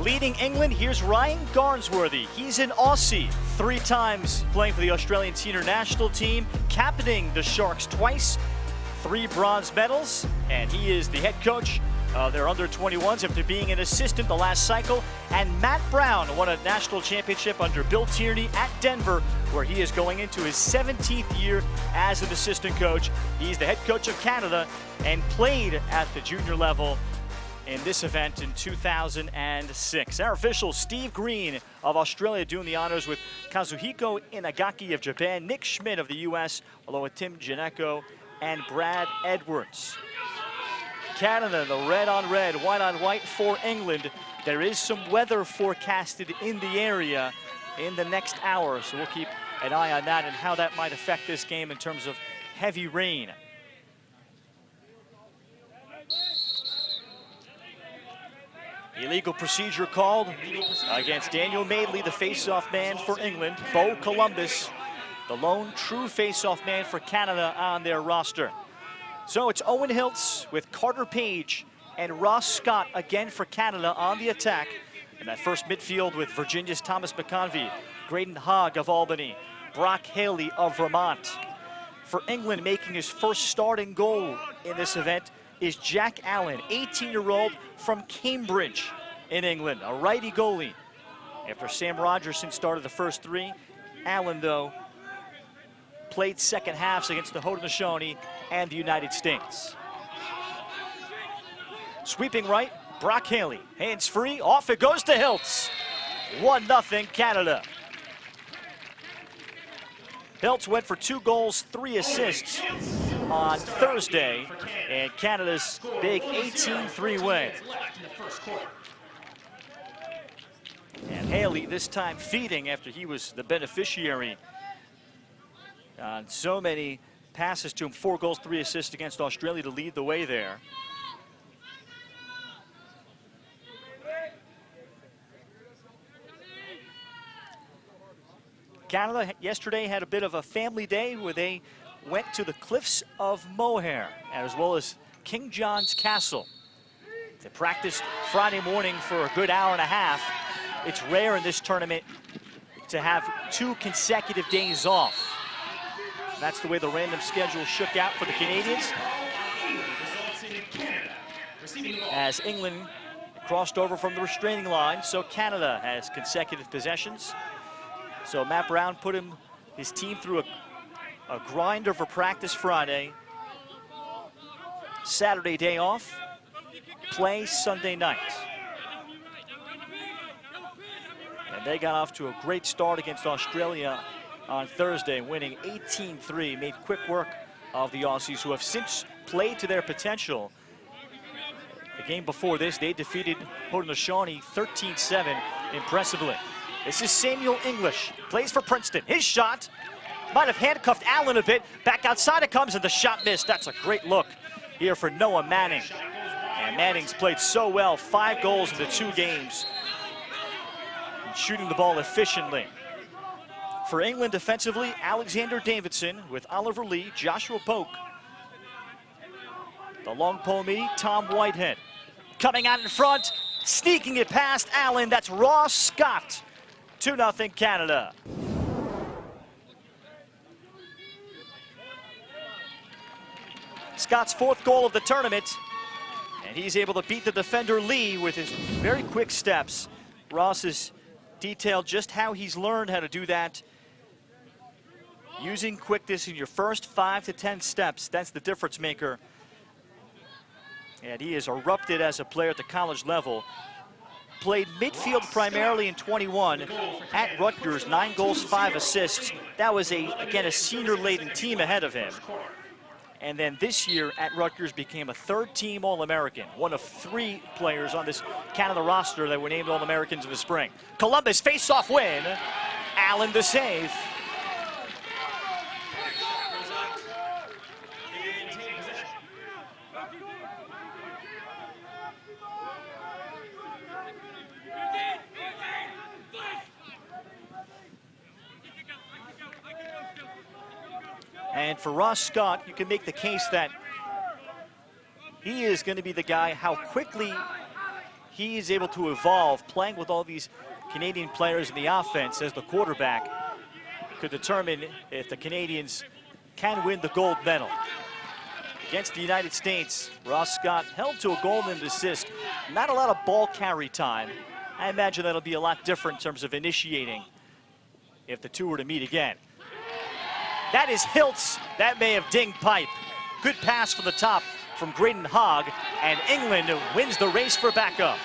Leading England, here's Ryan Garnsworthy. He's an Aussie, 3 times playing for the Australian senior national team, captaining the Sharks twice, 3 bronze medals, and he is the head coach of their under-21s after being an assistant the last cycle. And Matt Brown won a national championship under Bill Tierney at Denver, where he is going into his 17th year as an assistant coach. He's the head coach of Canada and played at the junior level in this event in 2006. Our official, Steve Green of Australia, doing the honors with Kazuhiko Inagaki of Japan, Nick Schmidt of the US, along with Tim Ginecco and Brad Edwards. Canada, the red on red, white on white for England. There is some weather forecasted in the area in the next hour, so we'll keep an eye on that and how that might affect this game in terms of heavy rain. Illegal procedure called against Daniel Madeley, the face-off man for England. Bo Columbus, the lone true face-off man for Canada on their roster. So it's Owen Hiltz with Carter Page and Ross Scott again for Canada on the attack. And that first midfield with Virginia's Thomas McConvey, Graydon Hogg of Albany, Brock Haley of Vermont. For England, making his first starting goal in this event is Jack Allen, 18-year-old from Cambridge in England, a righty goalie. After Sam Rogerson started the first 3, Allen, though, played second halves against the Haudenosaunee and the United States. Sweeping right, Brock Haley, hands free, off it goes to Hiltz. 1-0 Canada. Hiltz went for 2 goals, 3 assists on Thursday, and Canada's big 18-3 win. And Haley this time feeding after he was the beneficiary on so many passes to him. 4 goals, 3 assists against Australia to lead the way there. Canada yesterday had a bit of a family day where they went to the Cliffs of Moher, as well as King John's Castle. They practiced Friday morning for a good hour and a half. It's rare in this tournament to have 2 consecutive days off. That's the way the random schedule shook out for the Canadians, as England crossed over from the restraining line, so Canada has consecutive possessions. So Matt Brown put his team through a grinder for practice Friday. Saturday day off, play Sunday night. And they got off to a great start against Australia on Thursday, winning 18-3, made quick work of the Aussies, who have since played to their potential. The game before this, they defeated Haudenosaunee 13-7 impressively. This is Samuel English, plays for Princeton. His shot might have handcuffed Allen a bit. Back outside it comes, and the shot missed. That's a great look here for Noah Manning. And Manning's played so well, 5 goals in the 2 games, and shooting the ball efficiently. For England defensively, Alexander Davidson with Oliver Lee, Joshua Polk. The long pole me, Tom Whitehead. Coming out in front, sneaking it past Allen, that's Ross Scott. 2-0 Canada. Scott's 4th goal of the tournament, and he's able to beat the defender Lee with his very quick steps. Ross has detailed just how he's learned how to do that. Using quickness in your first 5 to 10 steps, that's the difference maker. And he has erupted as a player at the college level. Played midfield primarily in 21 at Rutgers, 9 goals, 5 assists. That was, again, a senior-laden team ahead of him. And then this year at Rutgers became a 3rd-team All-American, one of 3 players on this Canada roster that were named All-Americans in the spring. Columbus face-off win. Allen the save. And for Ross Scott, you can make the case that he is going to be the guy, how quickly he is able to evolve, playing with all these Canadian players in the offense as the quarterback, could determine if the Canadians can win the gold medal. Against the United States, Ross Scott held to a goal and an assist. Not a lot of ball carry time. I imagine that'll be a lot different in terms of initiating if the two were to meet again. That is Hiltz. That may have dinged pipe. Good pass from the top from Graydon Hogg, and England wins the race for backup.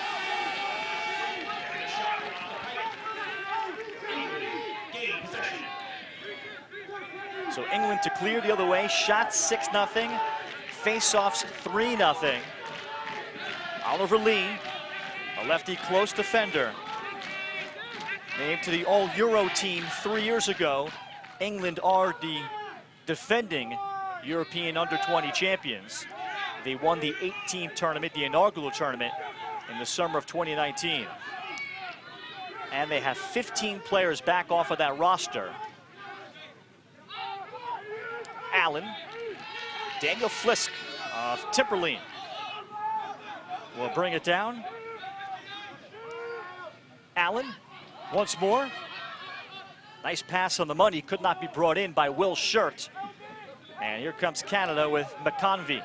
So England to clear the other way. Shots 6-0. Face-offs 3-0. Oliver Lee, a lefty close defender, named to the All-Euro team 3 years ago. England are the defending European under-20 champions. They won the 8-team tournament, the inaugural tournament, in the summer of 2019. And they have 15 players back off of that roster. Allen, Daniel Flisk of Timperlene will bring it down. Allen, once more. Nice pass on the money, could not be brought in by Will Shirt. And here comes Canada with McConvey.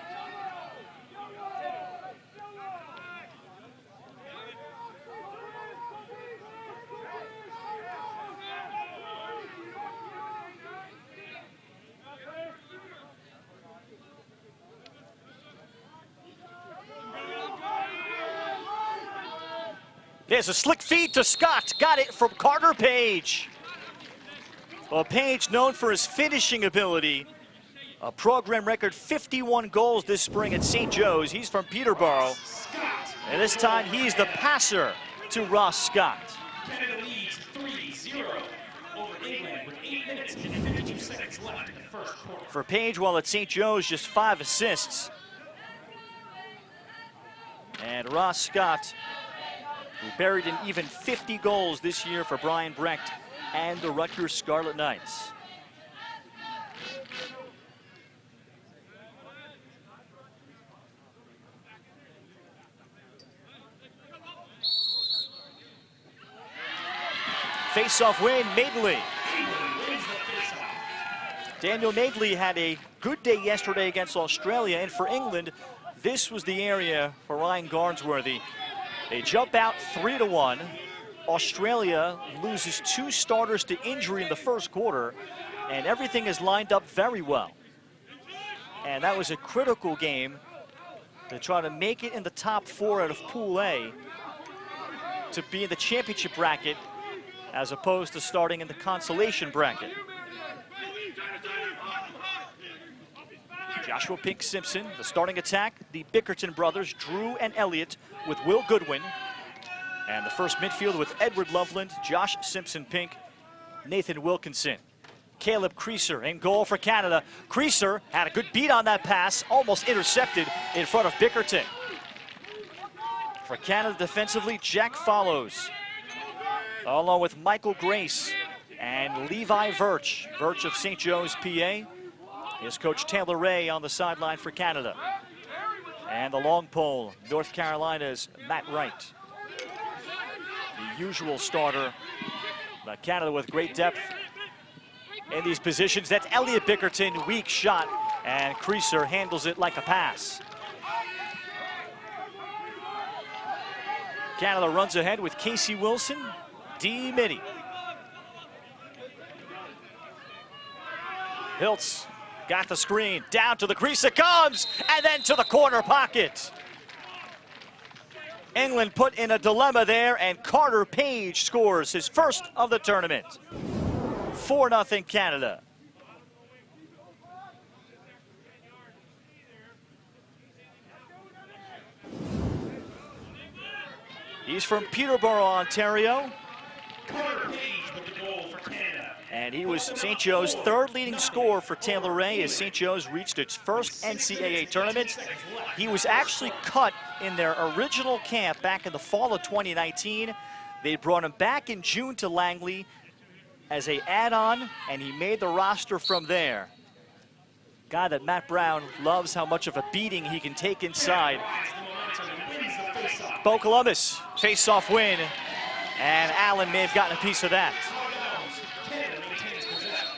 There's a slick feed to Scott. Got it from Carter Page. Well, Page, known for his finishing ability, a program record 51 goals this spring at St. Joe's. He's from Peterborough. And this time, he's the passer to Ross Scott. Canada leads 3-0 over England with 8 minutes and 52 seconds left in the first quarter. For Page, while at St. Joe's, just 5 assists. And Ross Scott, who buried in even 50 goals this year for Brian Brecht and the Rutgers Scarlet Knights. Face-off win, Madeley. Daniel Madeley had a good day yesterday against Australia, and for England, this was the area for Ryan Garnsworthy. They jump out 3-1. Australia loses 2 starters to injury in the first quarter, and everything is lined up very well. And that was a critical game to try to make it in the top 4 out of Pool A to be in the championship bracket as opposed to starting in the consolation bracket. Joshua Pink Simpson, the starting attack, the Bickerton brothers, Drew and Elliott with Will Goodwin. And the first midfield with Edward Loveland, Josh Simpson Pink, Nathan Wilkinson. Caleb Creaser in goal for Canada. Creaser had a good beat on that pass, almost intercepted in front of Bickerton. For Canada defensively, Jack Follows, along with Michael Grace and Levi Virch. Virch of St. Joe's, PA. Here's Coach Taylor Ray on the sideline for Canada. And the long pole, North Carolina's Matt Wright. The usual starter, but Canada with great depth in these positions. That's Elliott Bickerton, weak shot, and Creaser handles it like a pass. Canada runs ahead with Casey Wilson, D. Mitty. Hiltz got the screen, down to the crease it comes, and then to the corner pocket. England put in a dilemma there, and Carter Page scores his first of the tournament. 4-0 Canada. He's from Peterborough, Ontario. Carter Page with the goal for Canada. And he was St. Joe's third leading scorer for Taylor Ray as St. Joe's reached its first NCAA tournament. He was actually cut in their original camp back in the fall of 2019. They brought him back in June to Langley as an add-on, and he made the roster from there. Guy that Matt Brown loves how much of a beating he can take inside. face-off. Bo Columbus, face-off win, and Allen may have gotten a piece of that. Canada maintains possession.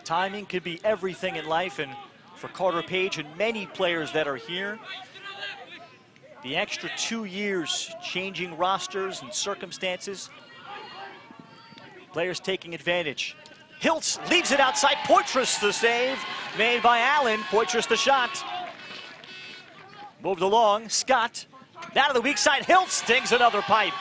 Timing could be everything in life, and for Carter Page and many players that are here, the extra 2 years changing rosters and circumstances, players taking advantage. Hiltz leaves it outside. Poitras the save made by Allen. Poitras the shot. Moved along. Scott down to the weak side. Hiltz dings another pipe.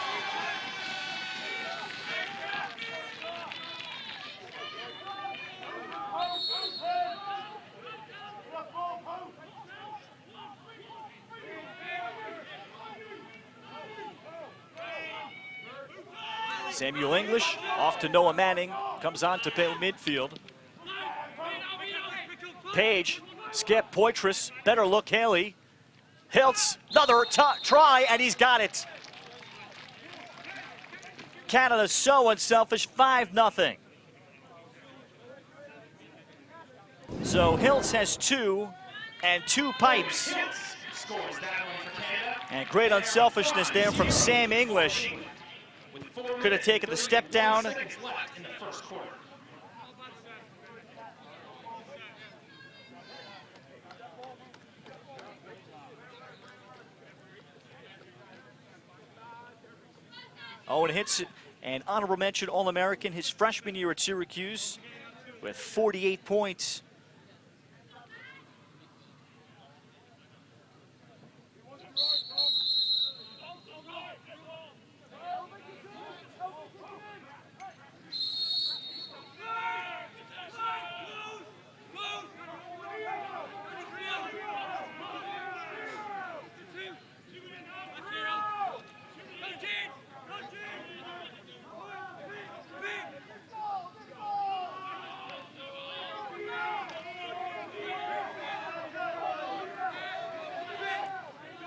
Samuel English off to Noah Manning, comes on to play midfield. Page, skip, Poitras, better look, Haley. Hiltz, another try, and he's got it. Canada so unselfish, 5-0. So Hiltz has 2 and 2 pipes. Scores that one for Canada. And great unselfishness there from Sam English. Could have taken the step down. Seconds left in the first quarter. Owen hits an honorable mention All-American his freshman year at Syracuse with 48 points.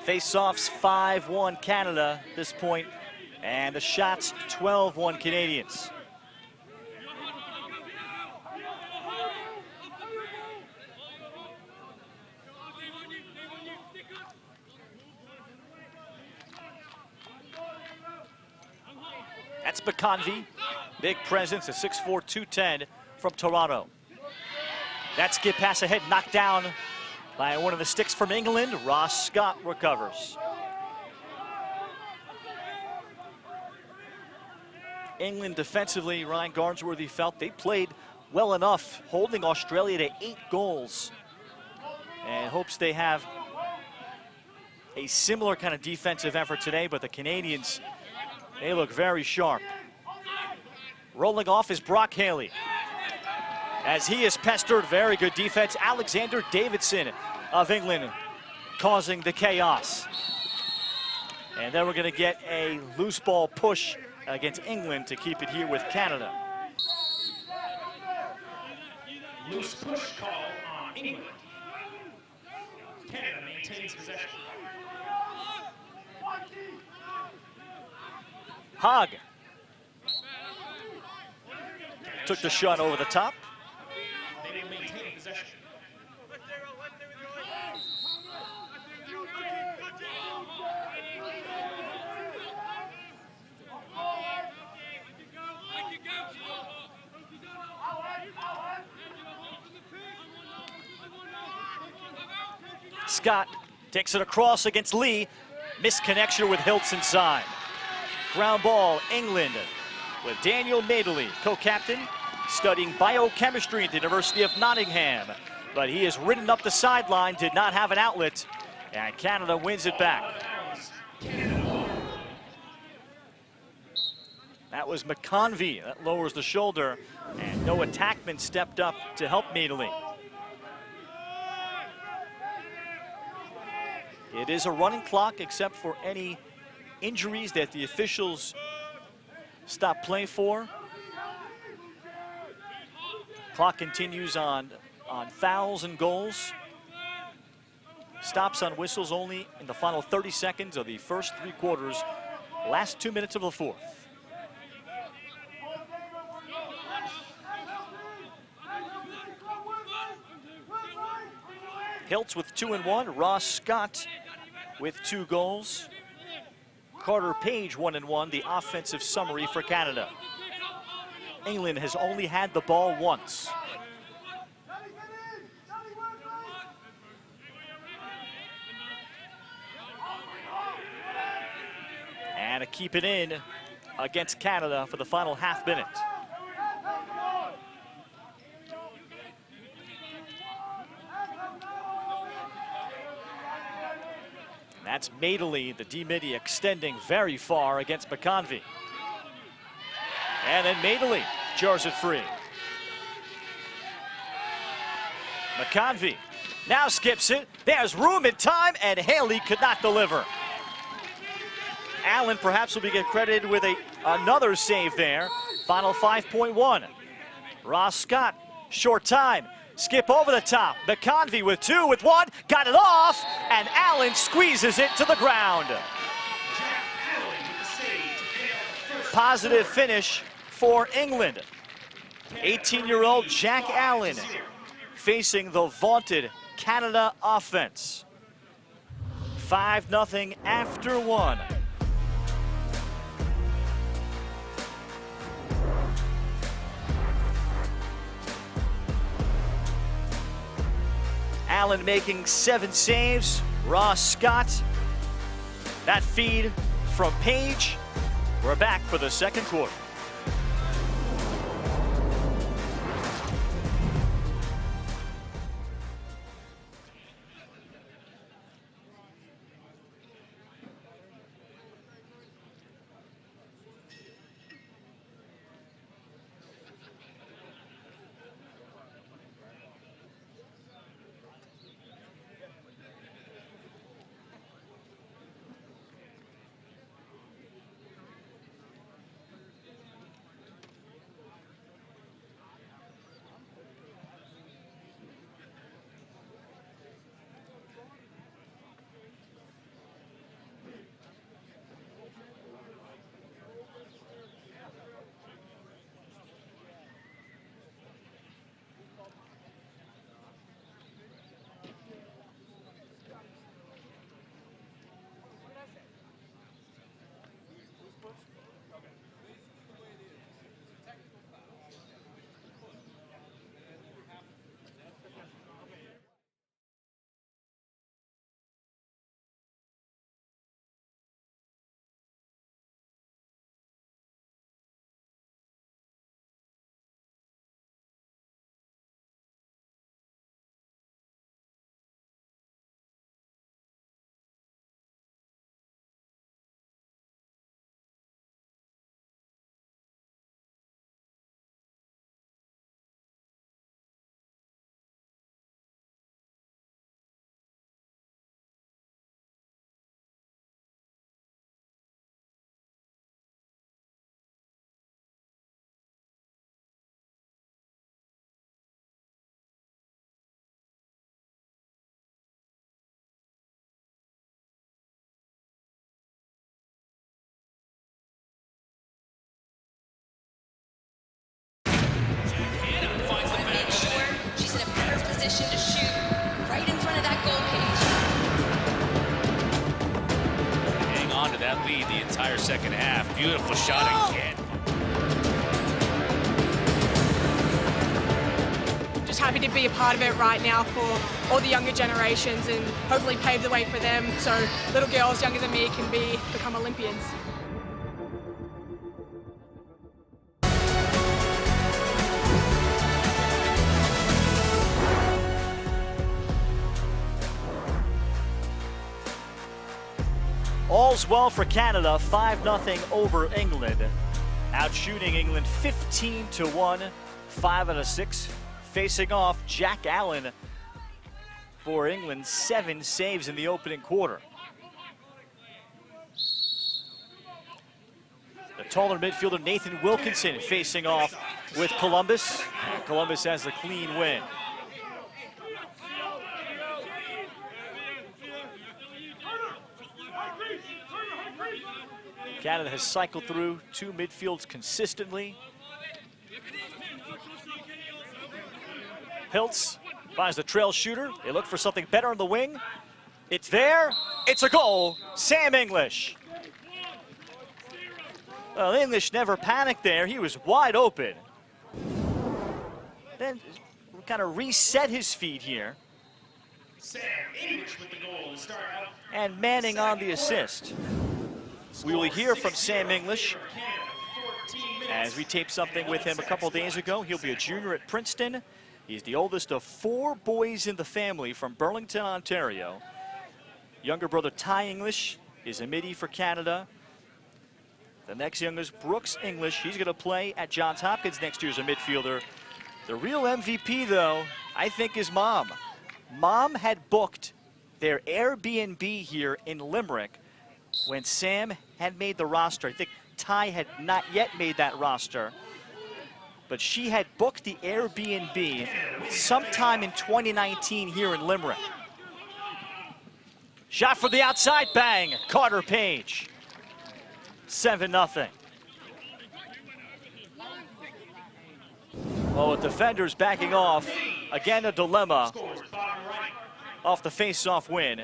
Face-offs 5-1 Canada at this point, and the shots 12-1 Canadians. That's McConvey, big presence, a 6'4", 210 from Toronto. That skip pass ahead, knocked down by one of the sticks from England. Ross Scott recovers. England defensively, Ryan Garnsworthy felt they played well enough, holding Australia to 8 goals, and hopes they have a similar kind of defensive effort today. But the Canadians, they look very sharp. Rolling off is Brock Haley, as he is pestered. Very good defense. Alexander Davidson of England causing the chaos. And then we're going to get a loose ball push against England to keep it here with Canada. Loose push call on England. Canada maintains possession. Hogg took the shot over the top. They will maintain possession. Scott takes it across against Lee. Misconnection with Hiltz inside. Ground ball, England, with Daniel Madeley, co-captain, studying biochemistry at the University of Nottingham. But he is ridden up the sideline, did not have an outlet, and Canada wins it back. That was McConvey. That lowers the shoulder, and Noah Tackman stepped up to help Madeley. It is a running clock, except for any injuries that the officials stop play for. Clock continues on fouls and goals. Stops on whistles only in the final 30 seconds of the first 3 quarters, last 2 minutes of the fourth. Hiltz with 2 and 1. Ross Scott with 2 goals. Carter Page 1 and 1. The offensive summary for Canada. England has only had the ball once. And to keep it in against Canada for the final half minute. That's Madeley, the D-midi, extending very far against McConvey. And then Madeley jars it free. McConvey now skips it. There's room and time, and Haley could not deliver. Allen perhaps will be credited with another save there. Final 5.1. Ross Scott, short time. Skip over the top. McConvey with 2, with 1, got it off, and Allen squeezes it to the ground. Positive finish for England. 18-year-old Jack Allen facing the vaunted Canada offense. 5-0 after 1. Allen making 7 saves. Ross Scott. That feed from Page. We're back for the second quarter. To shoot right in front of that goal cage. Hang on to that lead the entire second half. Beautiful shot again. Just happy to be a part of it right now for all the younger generations and hopefully pave the way for them so little girls younger than me can become Olympians. All's well for Canada, 5-0 over England. Outshooting England 15-1, 5 out of 6. Facing off Jack Allen for England, 7 saves in the opening quarter. The taller midfielder Nathan Wilkinson facing off with Columbus. Columbus has a clean win. Canada has cycled through 2 midfields consistently. Hiltz Finds the trail shooter. They look for something better on the wing. It's there. It's a goal. Sam English. Well, English never panicked there. He was wide open. Then kind of reset his feet here. Sam English with the goal to start out. And Manning on the assist. We will hear from Sam English as we taped something with him a couple days ago. He'll be a junior at Princeton. He's the oldest of 4 boys in the family from Burlington, Ontario. Younger brother Ty English is a midi for Canada. The next youngest, Brooks English, he's going to play at Johns Hopkins next year as a midfielder. The real MVP, though, I think, is Mom. Mom had booked their Airbnb here in Limerick when Sam had made the roster. I think Ty had not yet made that roster, but she had booked the Airbnb sometime in 2019 here in Limerick. Shot from the outside, bang, Carter Page. 7-0. Oh, defenders backing off. Again, a dilemma off the face-off win.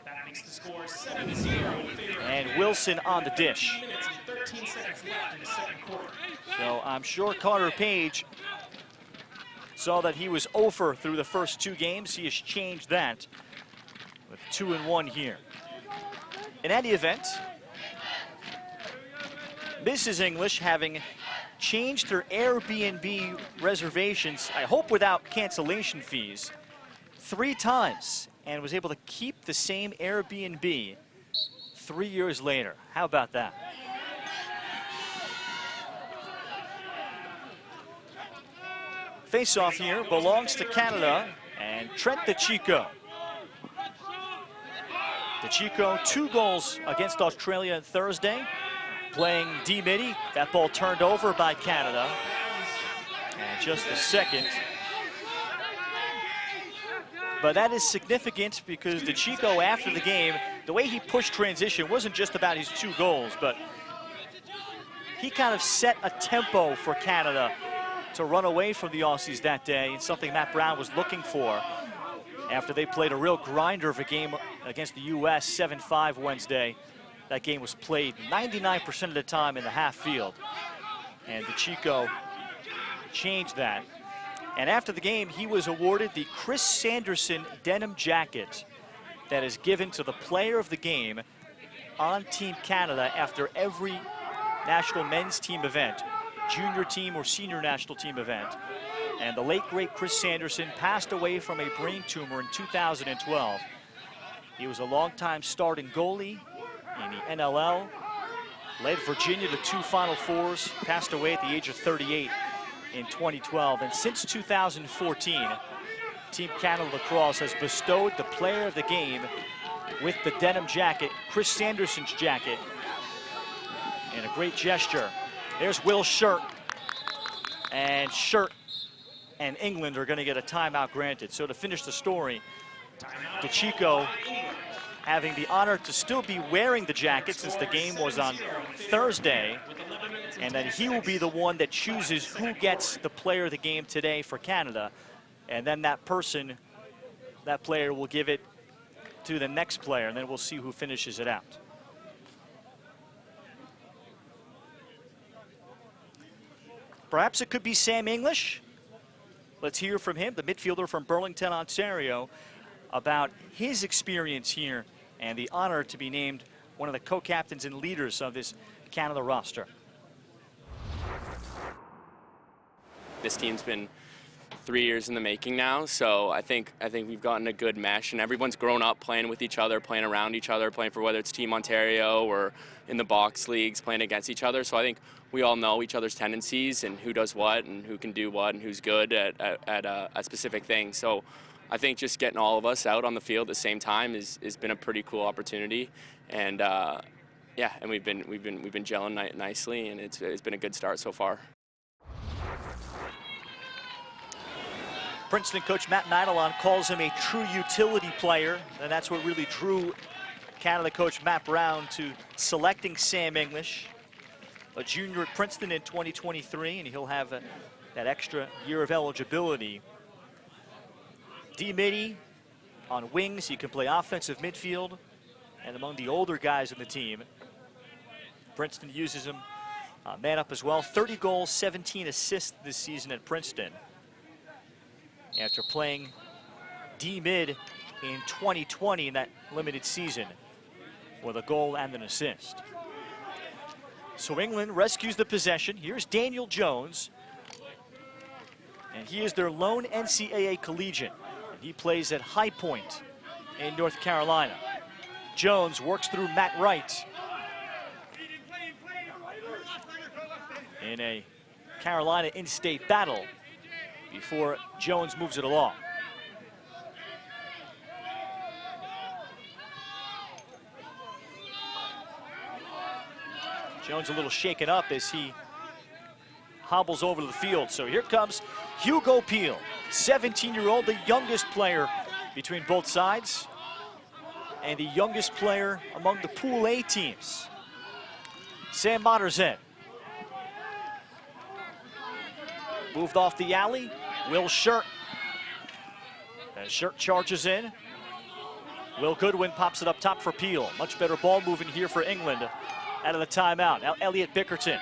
That makes the score 7-0. And Wilson on the dish. minutes and 13 seconds left in the second quarter. So I'm sure Carter Page saw that he was over through the first 2 games. He has changed that with 2-1 here. In any event, Mrs. English, having changed her Airbnb reservations, I hope without cancellation fees, 3 times, and was able to keep the same Airbnb 3 years later. How about that? Face-off here belongs to Canada and Trent DeChico. DeChico, 2 goals against Australia Thursday, playing D-midi. That ball turned over by Canada. And just a second. But that is significant because DeChico, after the game, the way he pushed transition wasn't just about his 2 goals, but he kind of set a tempo for Canada to run away from the Aussies that day, and something Matt Brown was looking for after they played a real grinder of a game against the U.S. 7-5 Wednesday. That game was played 99% of the time in the half field. And DeChico changed that. And after the game, he was awarded the Chris Sanderson denim jacket that is given to the player of the game on Team Canada after every national men's team event, junior team or senior national team event. And the late, great Chris Sanderson passed away from a brain tumor in 2012. He was a longtime starting goalie in the NLL, led Virginia to 2 Final Fours, passed away at the age of 38 in 2012. And since 2014, Team Canada Lacrosse has bestowed the player of the game with the denim jacket, Chris Sanderson's jacket, in a great gesture. There's Will Shirt, and Shirt and England are going to get a timeout granted. So to finish the story, DeChico having the honor to still be wearing the jacket since the game was on Thursday, and then he will be the one that chooses who gets the player of the game today for Canada, and then that person, that player will give it to the next player, and then we'll see who finishes it out. Perhaps it could be Sam English. Let's hear from him, the midfielder from Burlington, Ontario, about his experience here and the honor to be named one of the co-captains and leaders of this Canada roster. This team's been 3 years in the making now, so I think we've gotten a good mesh, and everyone's grown up playing with each other, playing around each other, playing for whether it's Team Ontario or in the box leagues, playing against each other. So I think we all know each other's tendencies and who does what and who can do what and who's good at a specific thing. So I think just getting all of us out on the field at the same time has been a pretty cool opportunity, and yeah, and we've been gelling nicely, and it's been a good start so far. Princeton coach Matt Nidelon calls him a true utility player, and that's what really drew Canada coach Matt Brown to selecting Sam English, a junior at Princeton in 2023, and he'll have that extra year of eligibility D-Midi on wings. He can play offensive midfield. And among the older guys in the team, Princeton uses him man up as well. 30 goals, 17 assists this season at Princeton. After playing D-Mid in 2020 in that limited season with a goal and an assist. So England rescues the possession. Here's Daniel Jones. And he is their lone NCAA collegiate. He plays at High Point in North Carolina. Jones works through Matt Wright in a Carolina in-state battle before Jones moves it along. Jones a little shaken up as he hobbles over to the field. So here comes Hugo Peel, 17-year-old, the youngest player between both sides, and the youngest player among the Pool A teams. Sam Mottershead moved off the alley. Will Shirt. As Shirt charges in. Will Goodwin pops it up top for Peel. Much better ball moving here for England out of the timeout. Now Elliot Bickerton.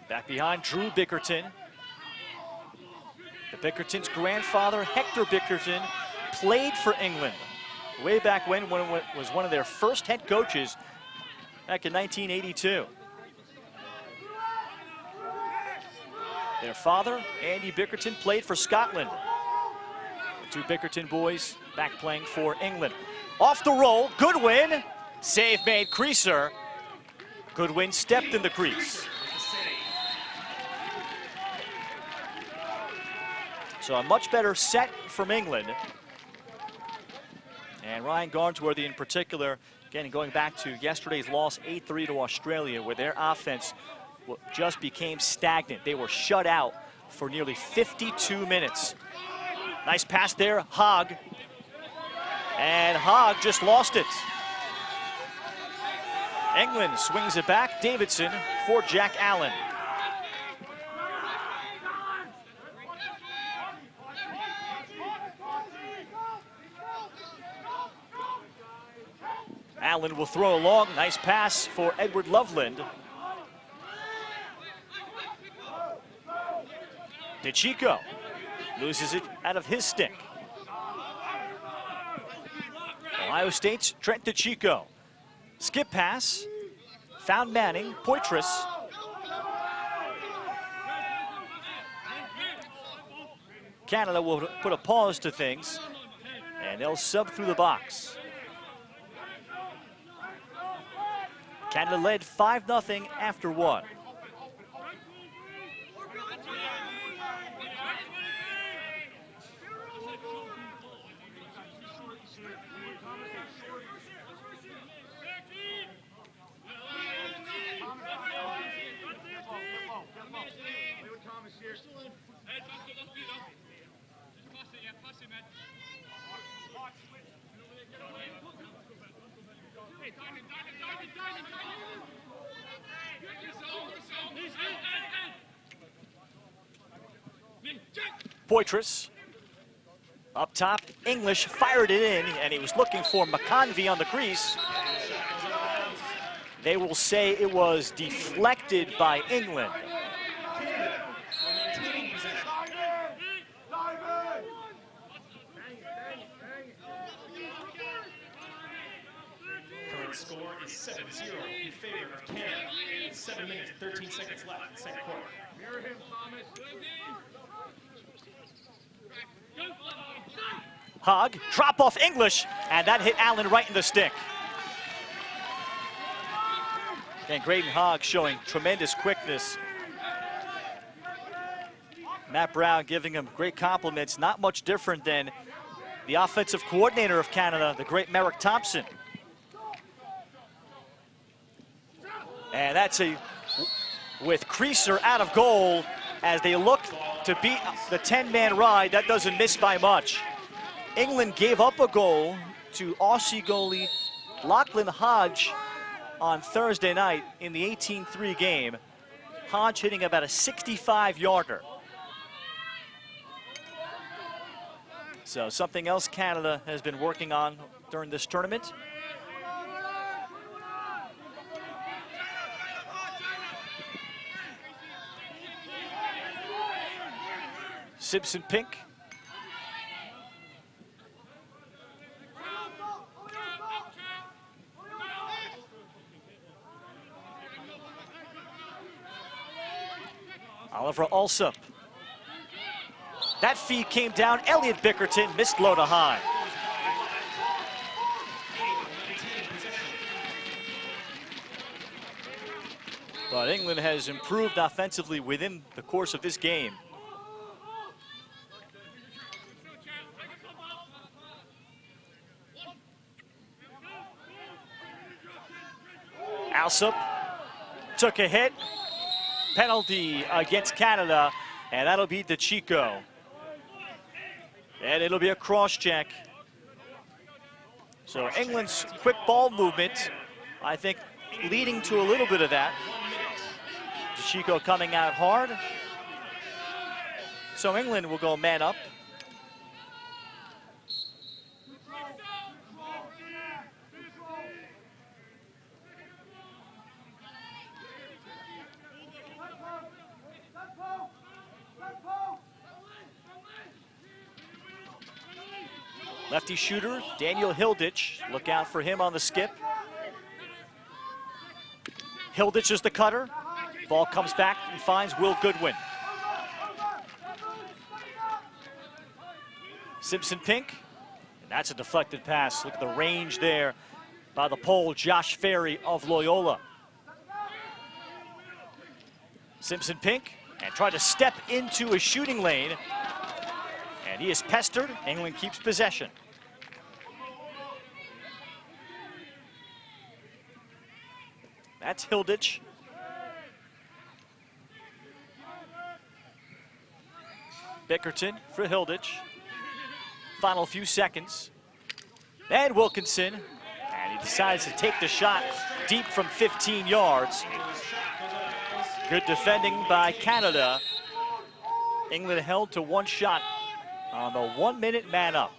Back behind Drew Bickerton. The Bickerton's grandfather, Hector Bickerton, played for England way back when it was one of their first head coaches back in 1982. Their father, Andy Bickerton, played for Scotland. The two Bickerton boys back playing for England. Off the roll, Goodwin. Save made, Creaser. Goodwin stepped in the crease. So a much better set from England. And Ryan Garnsworthy in particular, again, going back to yesterday's loss 8-3 to Australia, where their offense just became stagnant. They were shut out for nearly 52 minutes. Nice pass there, Hogg. And Hogg just lost it. England swings it back. Davidson for Jack Allen. Allen will throw along. Nice pass for Edward Loveland. DeChico loses it out of his stick. Ohio State's Trent DeChico. Skip pass. Found Manning. Poitras. Canada will put a pause to things, and they'll sub through the box. Canada led 5-0 after one. Poitras up top. English fired it in, and he was looking for McConvey on the crease. They will say it was deflected by England. Current score is 7-0 in favor of Canada. 7 minutes, 13 seconds left in the second quarter. Hogg, drop off English, and that hit Allen right in the stick. And Graydon Hogg showing tremendous quickness. Matt Brown giving him great compliments, not much different than the offensive coordinator of Canada, the great Merrick Thompson. And that's with Creaser out of goal as they look to beat the 10-man ride. That doesn't miss by much. England gave up a goal to Aussie goalie Lachlan Hodge on Thursday night in the 18-3 game. Hodge hitting about a 65-yarder. So something else Canada has been working on during this tournament. Simpson Pink. Oliver Alsop. That feed came down. Elliot Bickerton missed low to high. But England has improved offensively within the course of this game. Alsop took a hit. Penalty against Canada, and that'll be DeChico. And it'll be a cross check. So England's quick ball movement, I think, leading to a little bit of that. DeChico coming out hard. So England will go man up. Lefty shooter, Daniel Hilditch. Look out for him on the skip. Hilditch is the cutter. Ball comes back and finds Will Goodwin. Simpson Pink, and that's a deflected pass. Look at the range there by the pole, Josh Ferry of Loyola. Simpson Pink, and tried to step into a shooting lane, and he is pestered. England keeps possession. That's Hilditch. Bickerton for Hilditch. Final few seconds. And Wilkinson. And he decides to take the shot deep from 15 yards. Good defending by Canada. England held to one shot on the 1 minute man up.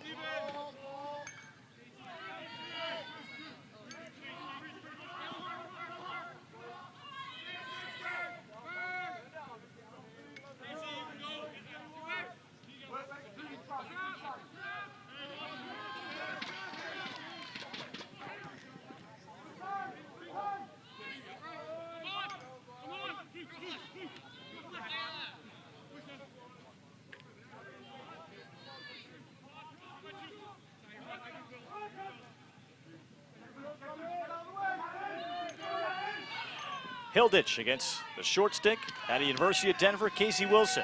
Hilditch against the short stick at the University of Denver, Casey Wilson.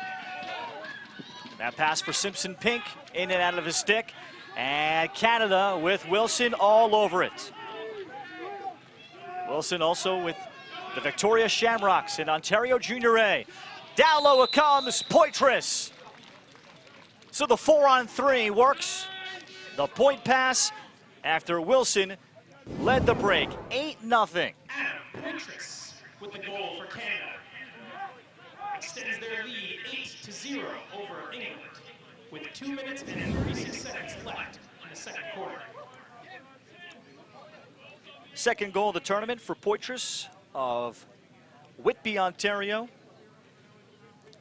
That pass for Simpson Pink, in and out of his stick. And Canada with Wilson all over it. Wilson also with the Victoria Shamrocks in Ontario Junior A. Down low it comes, Poitras. So the 4-on-3 works. The point pass after Wilson led the break, 8-0. Poitras with the goal for Canada. Extends their lead 8-0 over England with 2 minutes and 36 seconds left in the second quarter. Second goal of the tournament for Poitras of Whitby, Ontario.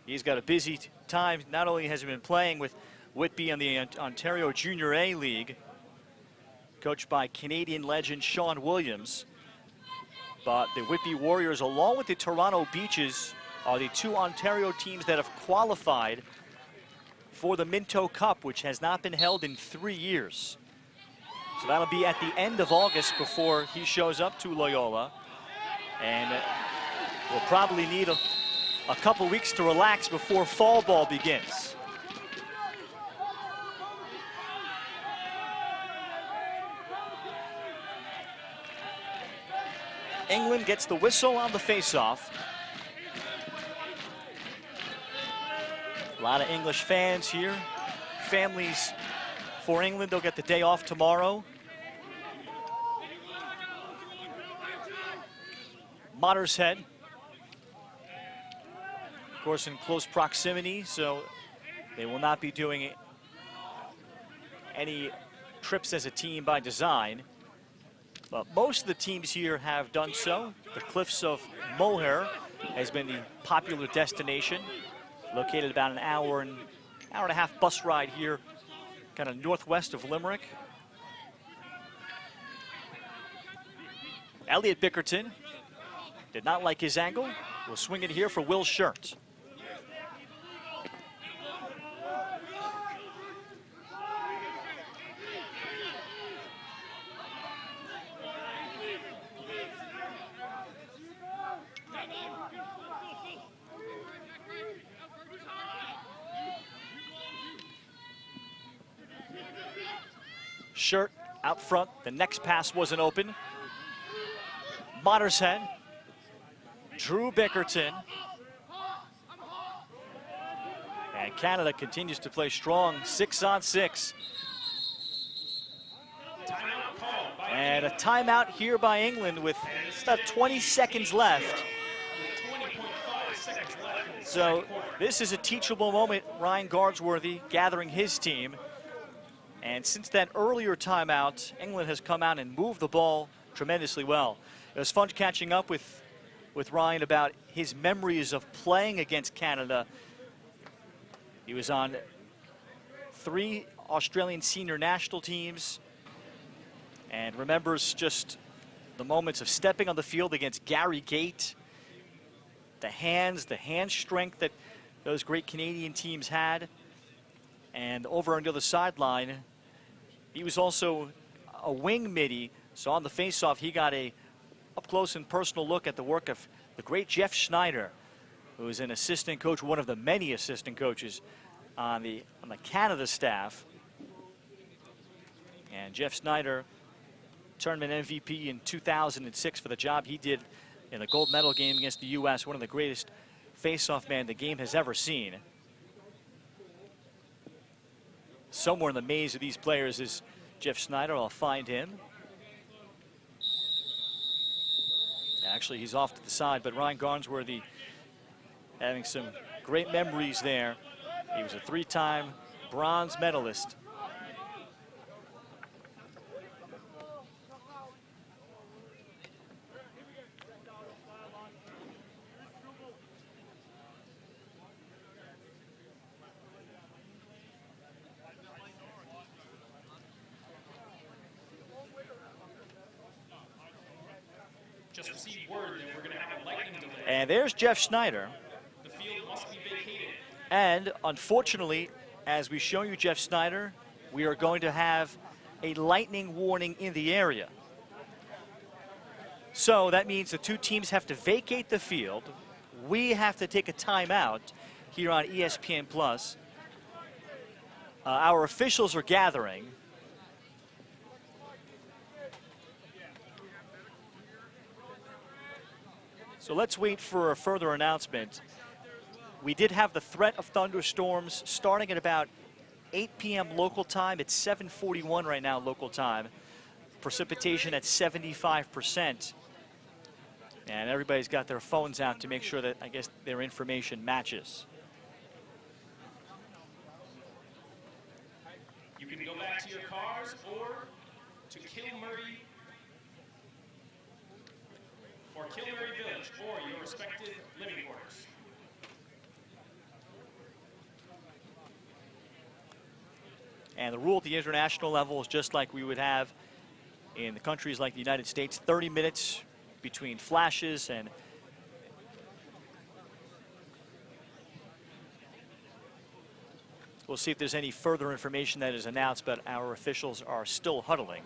He's got a busy time. Not only has he been playing with Whitby in the Ontario Junior A League, coached by Canadian legend Sean Williams, but the Whitby Warriors, along with the Toronto Beaches, are the two Ontario teams that have qualified for the Minto Cup, which has not been held in 3 years. So that'll be at the end of August before he shows up to Loyola. And we'll probably need a couple weeks to relax before fall ball begins. England gets the whistle on the face-off. A lot of English fans here. Families for England, they'll get the day off tomorrow. Mottershead, of course, in close proximity, so they will not be doing any trips as a team by design. But most of the teams here have done so. The Cliffs of Moher has been the popular destination, located about an hour and a half bus ride here, kind of northwest of Limerick. Elliot Bickerton did not like his angle. Will swing it here for Will Shirt. Shirt out front. The next pass wasn't open. Mottershead. Drew Bickerton. And Canada continues to play strong, 6-on-6. And a timeout here by England with about 20 seconds left. So this is a teachable moment. Ryan Garnsworthy gathering his team. And since that earlier timeout, England has come out and moved the ball tremendously well. It was fun catching up with Ryan about his memories of playing against Canada. He was on 3 Australian senior national teams and remembers just the moments of stepping on the field against Gary Gate, the hand strength that those great Canadian teams had. And over on the other sideline, he was also a wing midi, so on the faceoff he got a up-close and personal look at the work of the great Jeff Schneider, who is an assistant coach, one of the many assistant coaches on the Canada staff. And Jeff Schneider, tournament MVP in 2006 for the job he did in the gold medal game against the U.S., one of the greatest face-off men the game has ever seen. Somewhere in the maze of these players is Jeff Schneider. I'll find him. Actually, he's off to the side, but Ryan Garnsworthy having some great memories there. He was a 3-time bronze medalist. Just received word that we're going to have a lightning delay. And there's Jeff Schneider. The field must be vacated. And unfortunately, as we show you Jeff Schneider, we are going to have a lightning warning in the area. So that means the 2 teams have to vacate the field. We have to take a timeout here on ESPN Plus. Our officials are gathering. So let's wait for a further announcement. We did have the threat of thunderstorms starting at about 8 p.m. local time. It's 7:41 right now local time. Precipitation at 75%. And everybody's got their phones out to make sure that, I guess, their information matches. You can go back to your cars or to Kilmurray Village or your respective living quarters. And the rule at the international level is just like we would have in the countries like the United States, 30 minutes between flashes, and we'll see if there's any further information that is announced, but our officials are still huddling.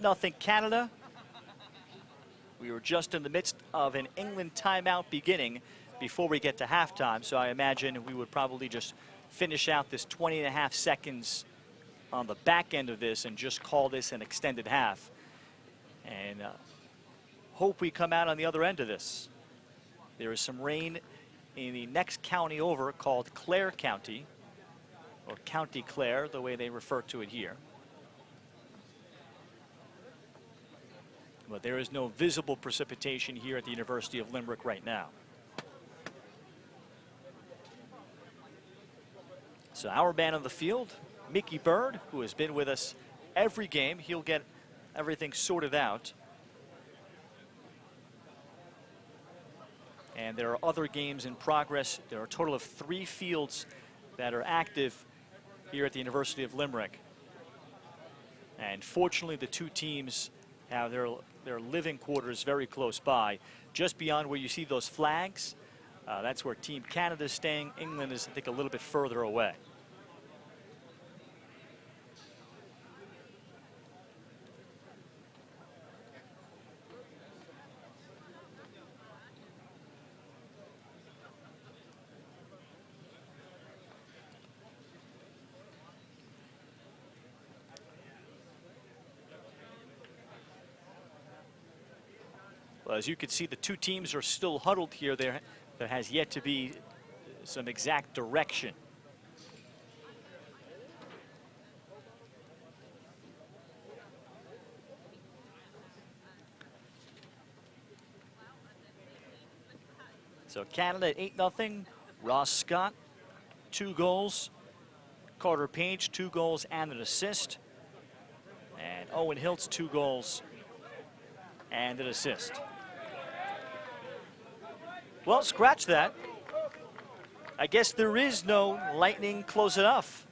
Nothing Canada. We were just in the midst of an England timeout beginning before we get to halftime, so I imagine we would probably just finish out this 20.5 seconds on the back end of this and just call this an extended half. And hope we come out on the other end of this. There is some rain in the next county over called Clare County, or County Clare, the way they refer to it here. But there is no visible precipitation here at the University of Limerick right now. So our man on the field, Mickey Bird, who has been with us every game. He'll get everything sorted out. And there are other games in progress. There are a total of 3 fields that are active here at the University of Limerick. And fortunately, the 2 teams have their living quarters very close by. Just beyond where you see those flags, that's where Team Canada is staying. England is, I think, a little bit further away. Well, as you can see, the 2 teams are still huddled here. There has yet to be some exact direction. So Canada at 8-0. Ross Scott, 2 goals. Carter Page, 2 goals and an assist. And Owen Hiltz, 2 goals and an assist. Well, scratch that. I guess there is no Lightning close enough.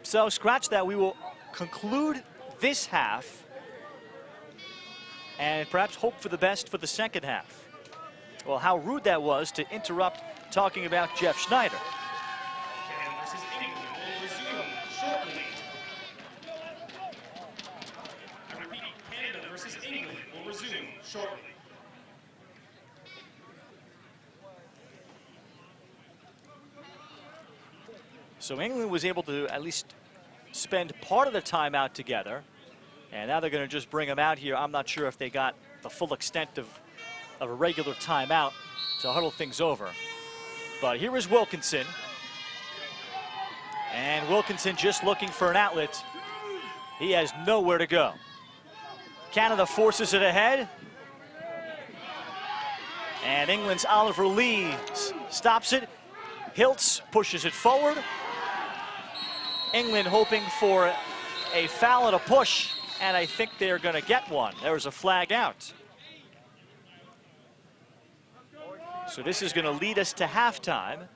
So scratch that. We will conclude this half and perhaps hope for the best for the second half. Well, how rude that was to interrupt talking about Jeff Schneider. Canada versus England will resume shortly. I repeat, Canada versus England will resume shortly. So England was able to at least spend part of the time out together. And now they're going to just bring them out here. I'm not sure if they got the full extent of a regular timeout to huddle things over. But here is Wilkinson. And Wilkinson just looking for an outlet. He has nowhere to go. Canada forces it ahead. And England's Oliver Lee stops it. Hiltz pushes it forward. England hoping for a foul and a push, and I think they're going to get one. There's a flag out. So this is going to lead us to halftime.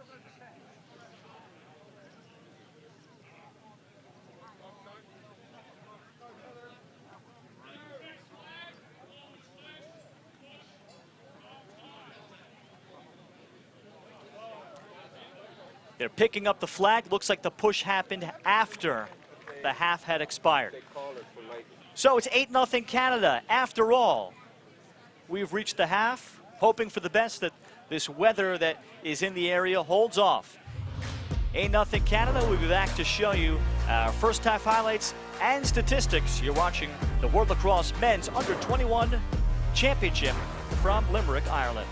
They're picking up the flag. Looks like the push happened after the half had expired. So it's 8-0 Canada. After all, we've reached the half, hoping for the best that this weather that is in the area holds off. 8-0 Canada. We'll be back to show you our first half highlights and statistics. You're watching the World Lacrosse Men's Under-21 Championship from Limerick, Ireland.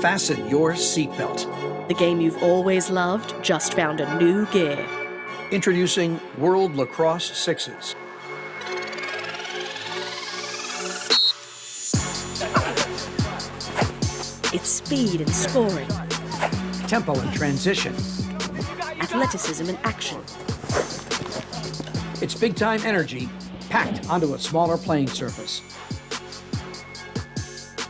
Fasten your seatbelt. The game you've always loved just found a new gear. Introducing World Lacrosse Sixes. It's speed and scoring, Tempo and transition. athleticism and action. It's big-time energy packed onto a smaller playing surface.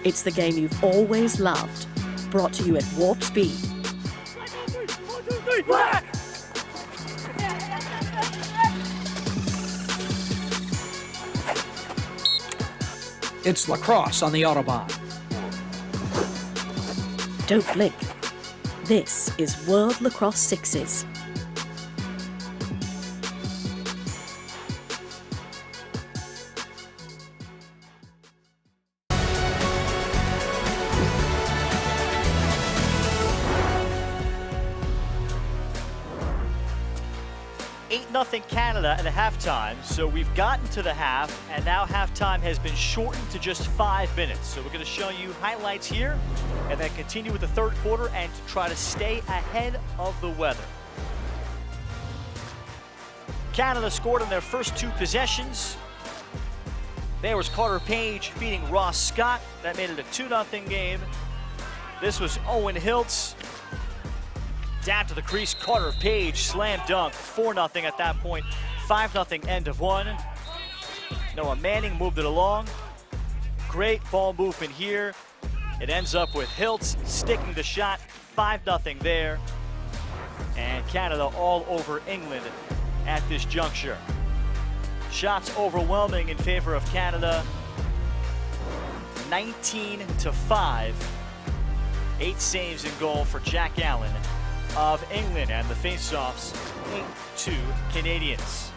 It's the game you've always loved, brought to you at warp speed. It's lacrosse on the Autobahn. Don't blink. This is World Lacrosse Sixes. Nothing Canada at halftime, so we've gotten to the half, and now halftime has been shortened to just 5 minutes. So we're going to show you highlights here, and then continue with the third quarter and to try to stay ahead of the weather. Canada scored in their first 2 possessions. There was Carter Page feeding Ross Scott. That made it a 2-0 game. This was Owen Hiltz. Down to the crease, Carter Page, slam dunk, 4-0 at that point, 5-0 end of one. Noah Manning moved it along. Great ball movement here. It ends up with Hiltz sticking the shot, 5-0 there. And Canada all over England at this juncture. Shots overwhelming in favor of Canada, 19-5. 8 saves in goal for Jack Allen of England, and the face-offs 8-2 Canadians.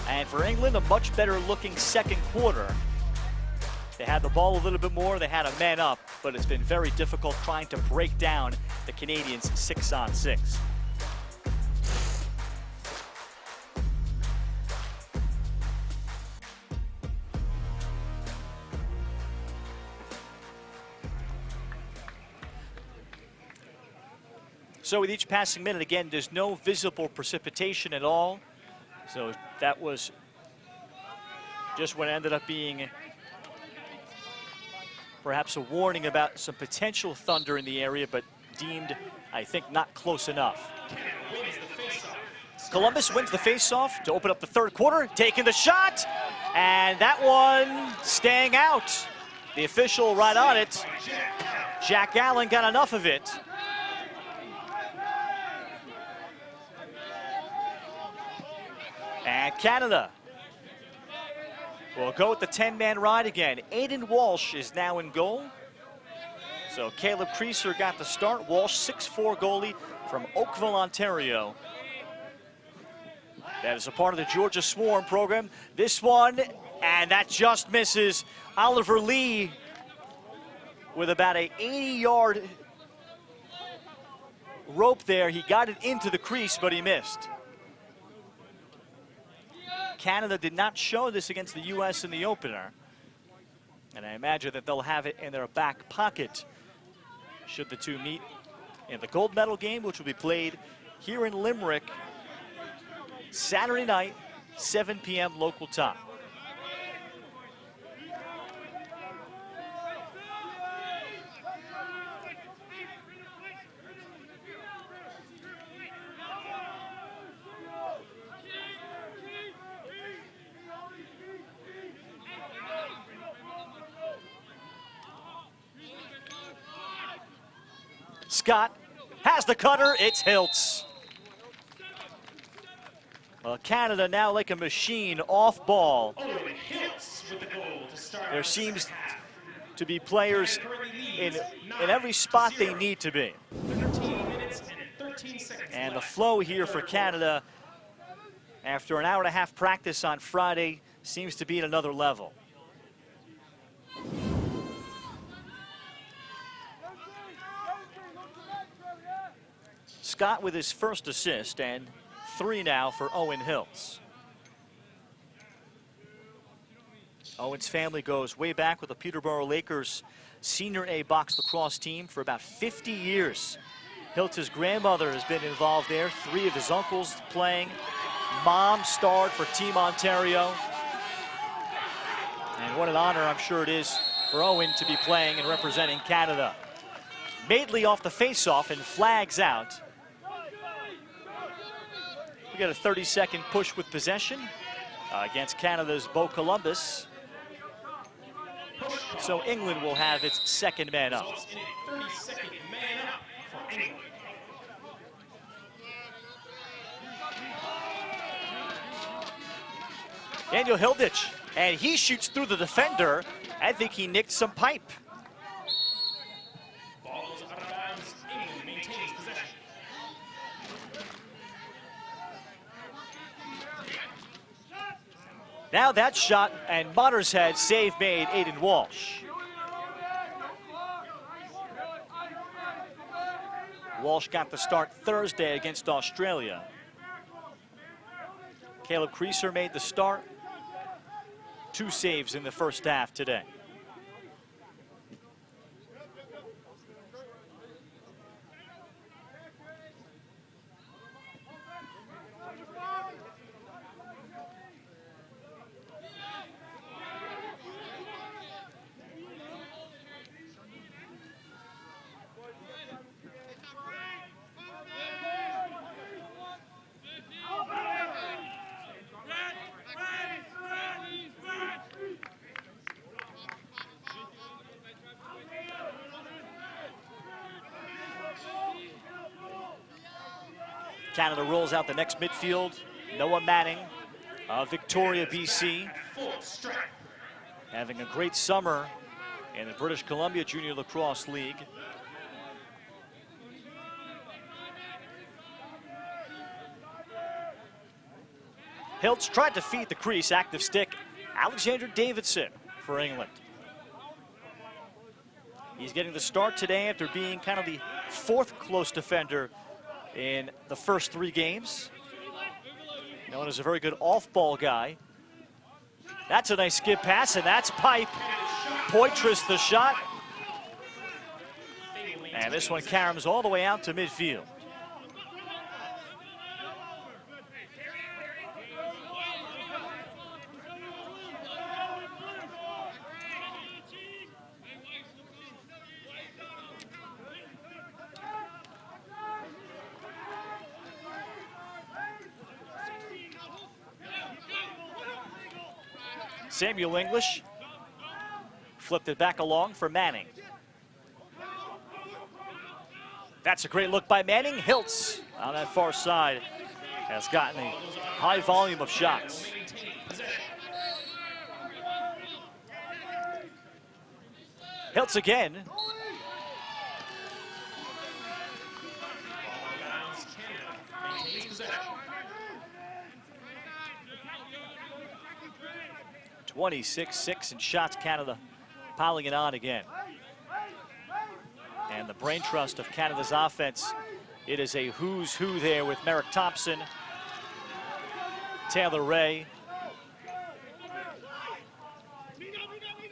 And for England, a much better looking second quarter. They had the ball a little bit more, they had a man up, but it's been very difficult trying to break down the Canadians 6-on-6. So with each passing minute, again, there's no visible precipitation at all. So that was just what ended up being perhaps a warning about some potential thunder in the area, but deemed, I think, not close enough. Columbus wins the face-off to open up the third quarter, taking the shot, and that one staying out. The official right on it. Jack Allen got enough of it. And Canada will go with the 10-man ride again. Aidan Walsh is now in goal. So Caleb Creaser got the start. Walsh, 6'4" goalie from Oakville, Ontario. That is a part of the Georgia Swarm program. This one, and that just misses. Oliver Lee with about a 80-yard rope there. He got it into the crease, but he missed. Canada did not show this against the U.S. in the opener. And I imagine that they'll have it in their back pocket should the two meet in the gold medal game, which will be played here in Limerick Saturday night, 7 p.m. local time. Scott has the cutter, it's Hiltz. Well, Canada now like a machine off ball. There seems to be players in every spot they need to be. And the flow here for Canada after an hour and a half practice on Friday seems to be at another level. Scott with his first assist, and 3 now for Owen Hiltz. Owen's family goes way back with the Peterborough Lakers Senior A box lacrosse team for about 50 years. Hiltz's grandmother has been involved there, 3 of his uncles playing. Mom starred for Team Ontario. And what an honor I'm sure it is for Owen to be playing and representing Canada. Madeley off the face-off and flags out. We got a 30-second push with possession against Canada's Beau Columbus. So England will have its second man up. 30-second man up for England. Daniel Hilditch, and he shoots through the defender. I think he nicked some pipe. Ball goes out of bounds. England maintains possession. Now that shot, and Mottershead save made Aiden Walsh. Walsh got the start Thursday against Australia. Caleb Creaser made the start. 2 saves in the first half today. Canada rolls out the next midfield. Noah Manning of Victoria, BC. Having a great summer in the British Columbia Junior Lacrosse League. Hiltz tried to feed the crease, active stick. Alexander Davidson for England. He's getting the start today after being kind of the 4th close defender in the first 3 games. Known as a very good off-ball guy. That's a nice skip pass, and that's pipe. Poitras the shot. And this one caroms all the way out to midfield. Samuel English flipped it back along for Manning. That's a great look by Manning. Hiltz on that far side has gotten a high volume of shots. Hiltz again. Maintains possession. 26-6 in shots, Canada piling it on again. And the brain trust of Canada's offense, it is a who's who there with Merrick Thompson, Taylor Ray.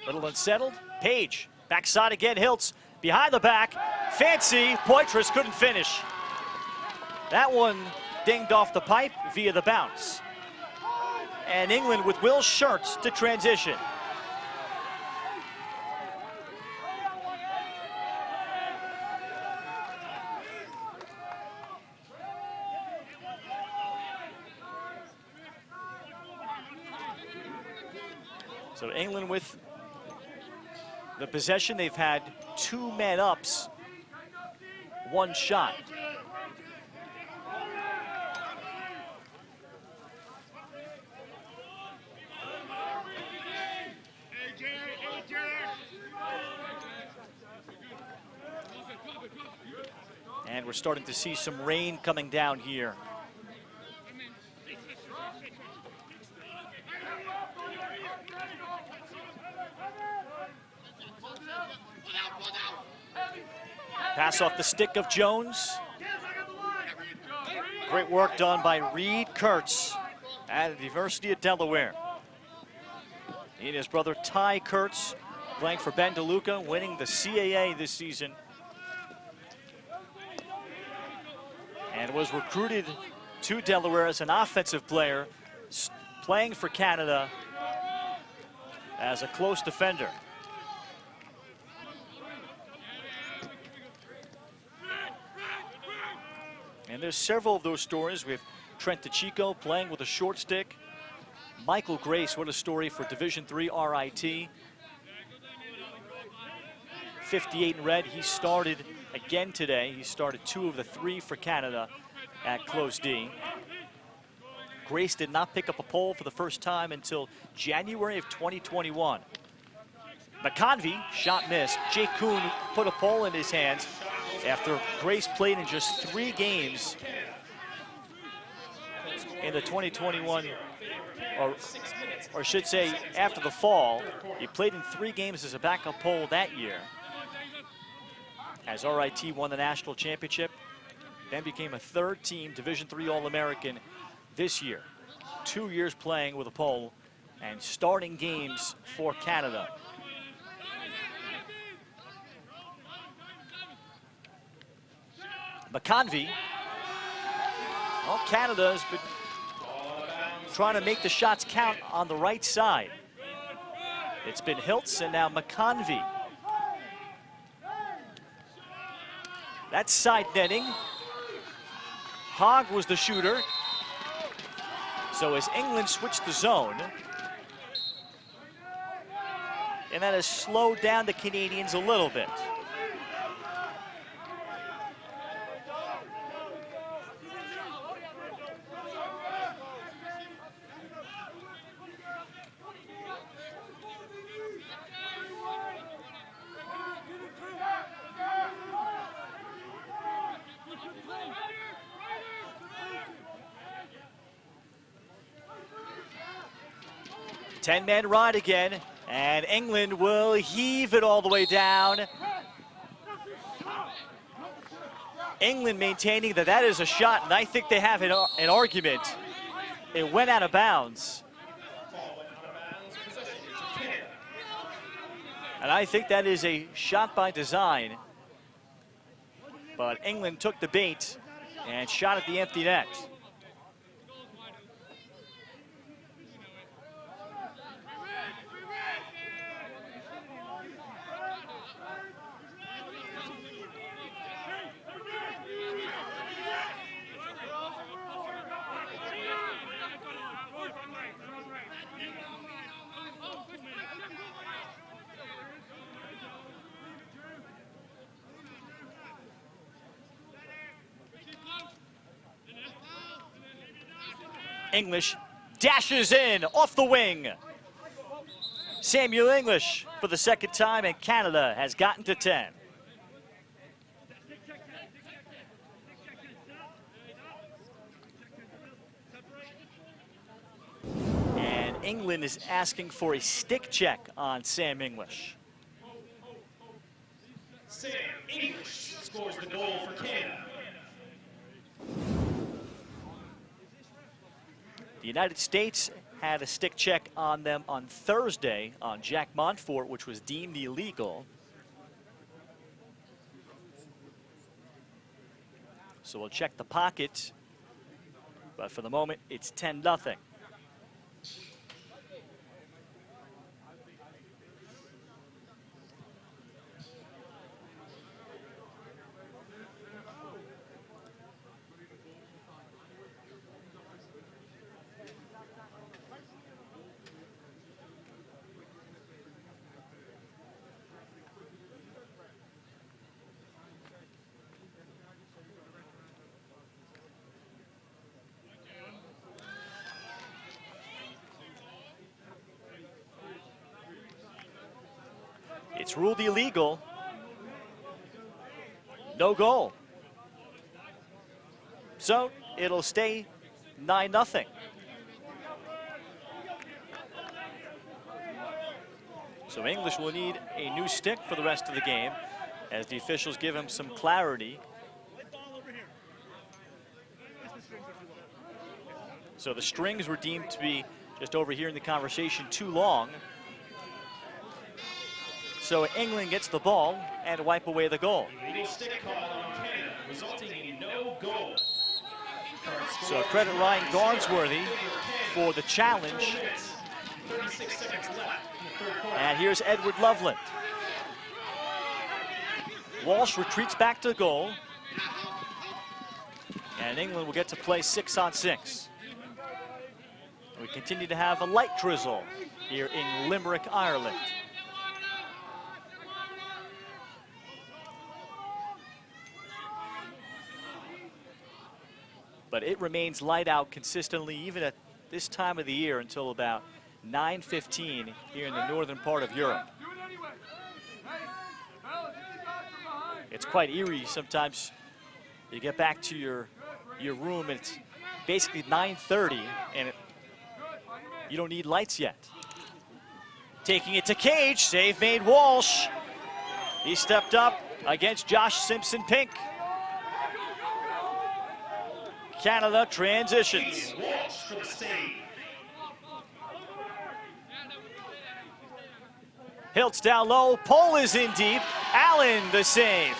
Little unsettled. Page, backside again, Hiltz, behind the back, fancy, Poitras couldn't finish. That one dinged off the pipe via the bounce. And England with Will Schertz to transition. So England with the possession, they've had 2 men ups, 1 shot. And we're starting to see some rain coming down here. Pass off the stick of Jones. Great work done by Reed Kurtz at the University of Delaware. He and his brother Ty Kurtz playing for Ben DeLuca, winning the CAA this season. And was recruited to Delaware as an offensive player, playing for Canada as a close defender. And there's several of those stories. We have Trent DeChico playing with a short stick. Michael Grace, what a story for Division III RIT. 58 in red. He started again today. He started 2 of the 3 for Canada at close D. Grace did not pick up a pole for the first time until January of 2021. McConvey, shot missed. Jake Kuhn put a pole in his hands after Grace played in just 3 games in the 2021, or I should say after the fall. He played in 3 games as a backup pole that year, as RIT won the national championship, then became a 3rd-team Division III All-American this year. 2 years playing with a pole and starting games for Canada. McConvey, well, Canada has been trying to make the shots count on the right side. It's been Hiltz and now McConvey. That's side netting. Hogg was the shooter. So as England switched the zone, and that has slowed down the Canadians a little bit. Ten-man ride again, and England will heave it all the way down. England maintaining that that is a shot, and I think they have an argument. It went out of bounds. And I think that is a shot by design. But England took the bait and shot at the empty net. English dashes in off the wing. Samuel English for the 2nd time, and Canada has gotten to 10. And England is asking for a stick check on Sam English. Sam English scores the goal for Canada. The United States had a stick check on them on Thursday on Jack Montfort, which was deemed illegal. So we'll check the pocket, but for the moment, it's 10-0. It's ruled illegal. No goal. So it'll stay 9-0. So English will need a new stick for the rest of the game as the officials give him some clarity. So the strings were deemed to be, just over here in the conversation, too long. So England gets the ball and wipe away the goal. Illegal stick call on Canada, resulting in no goal. So credit Ryan Garnsworthy for the challenge. 36 seconds left in the third quarter. And here's Edward Loveland. Walsh retreats back to goal. And England will get to play 6-on-6. We continue to have a light drizzle here in Limerick, Ireland. But it remains light out consistently even at this time of the year until about 9:15 here in the northern part of Europe. It's quite eerie sometimes. You get back to your room and it's basically 9:30 and you don't need lights yet. Taking it to Cage, save made Walsh. He stepped up against Josh Simpson-Pink. Canada transitions. Walsh for the save. Hiltz down low, Pole is in deep. Allen the save.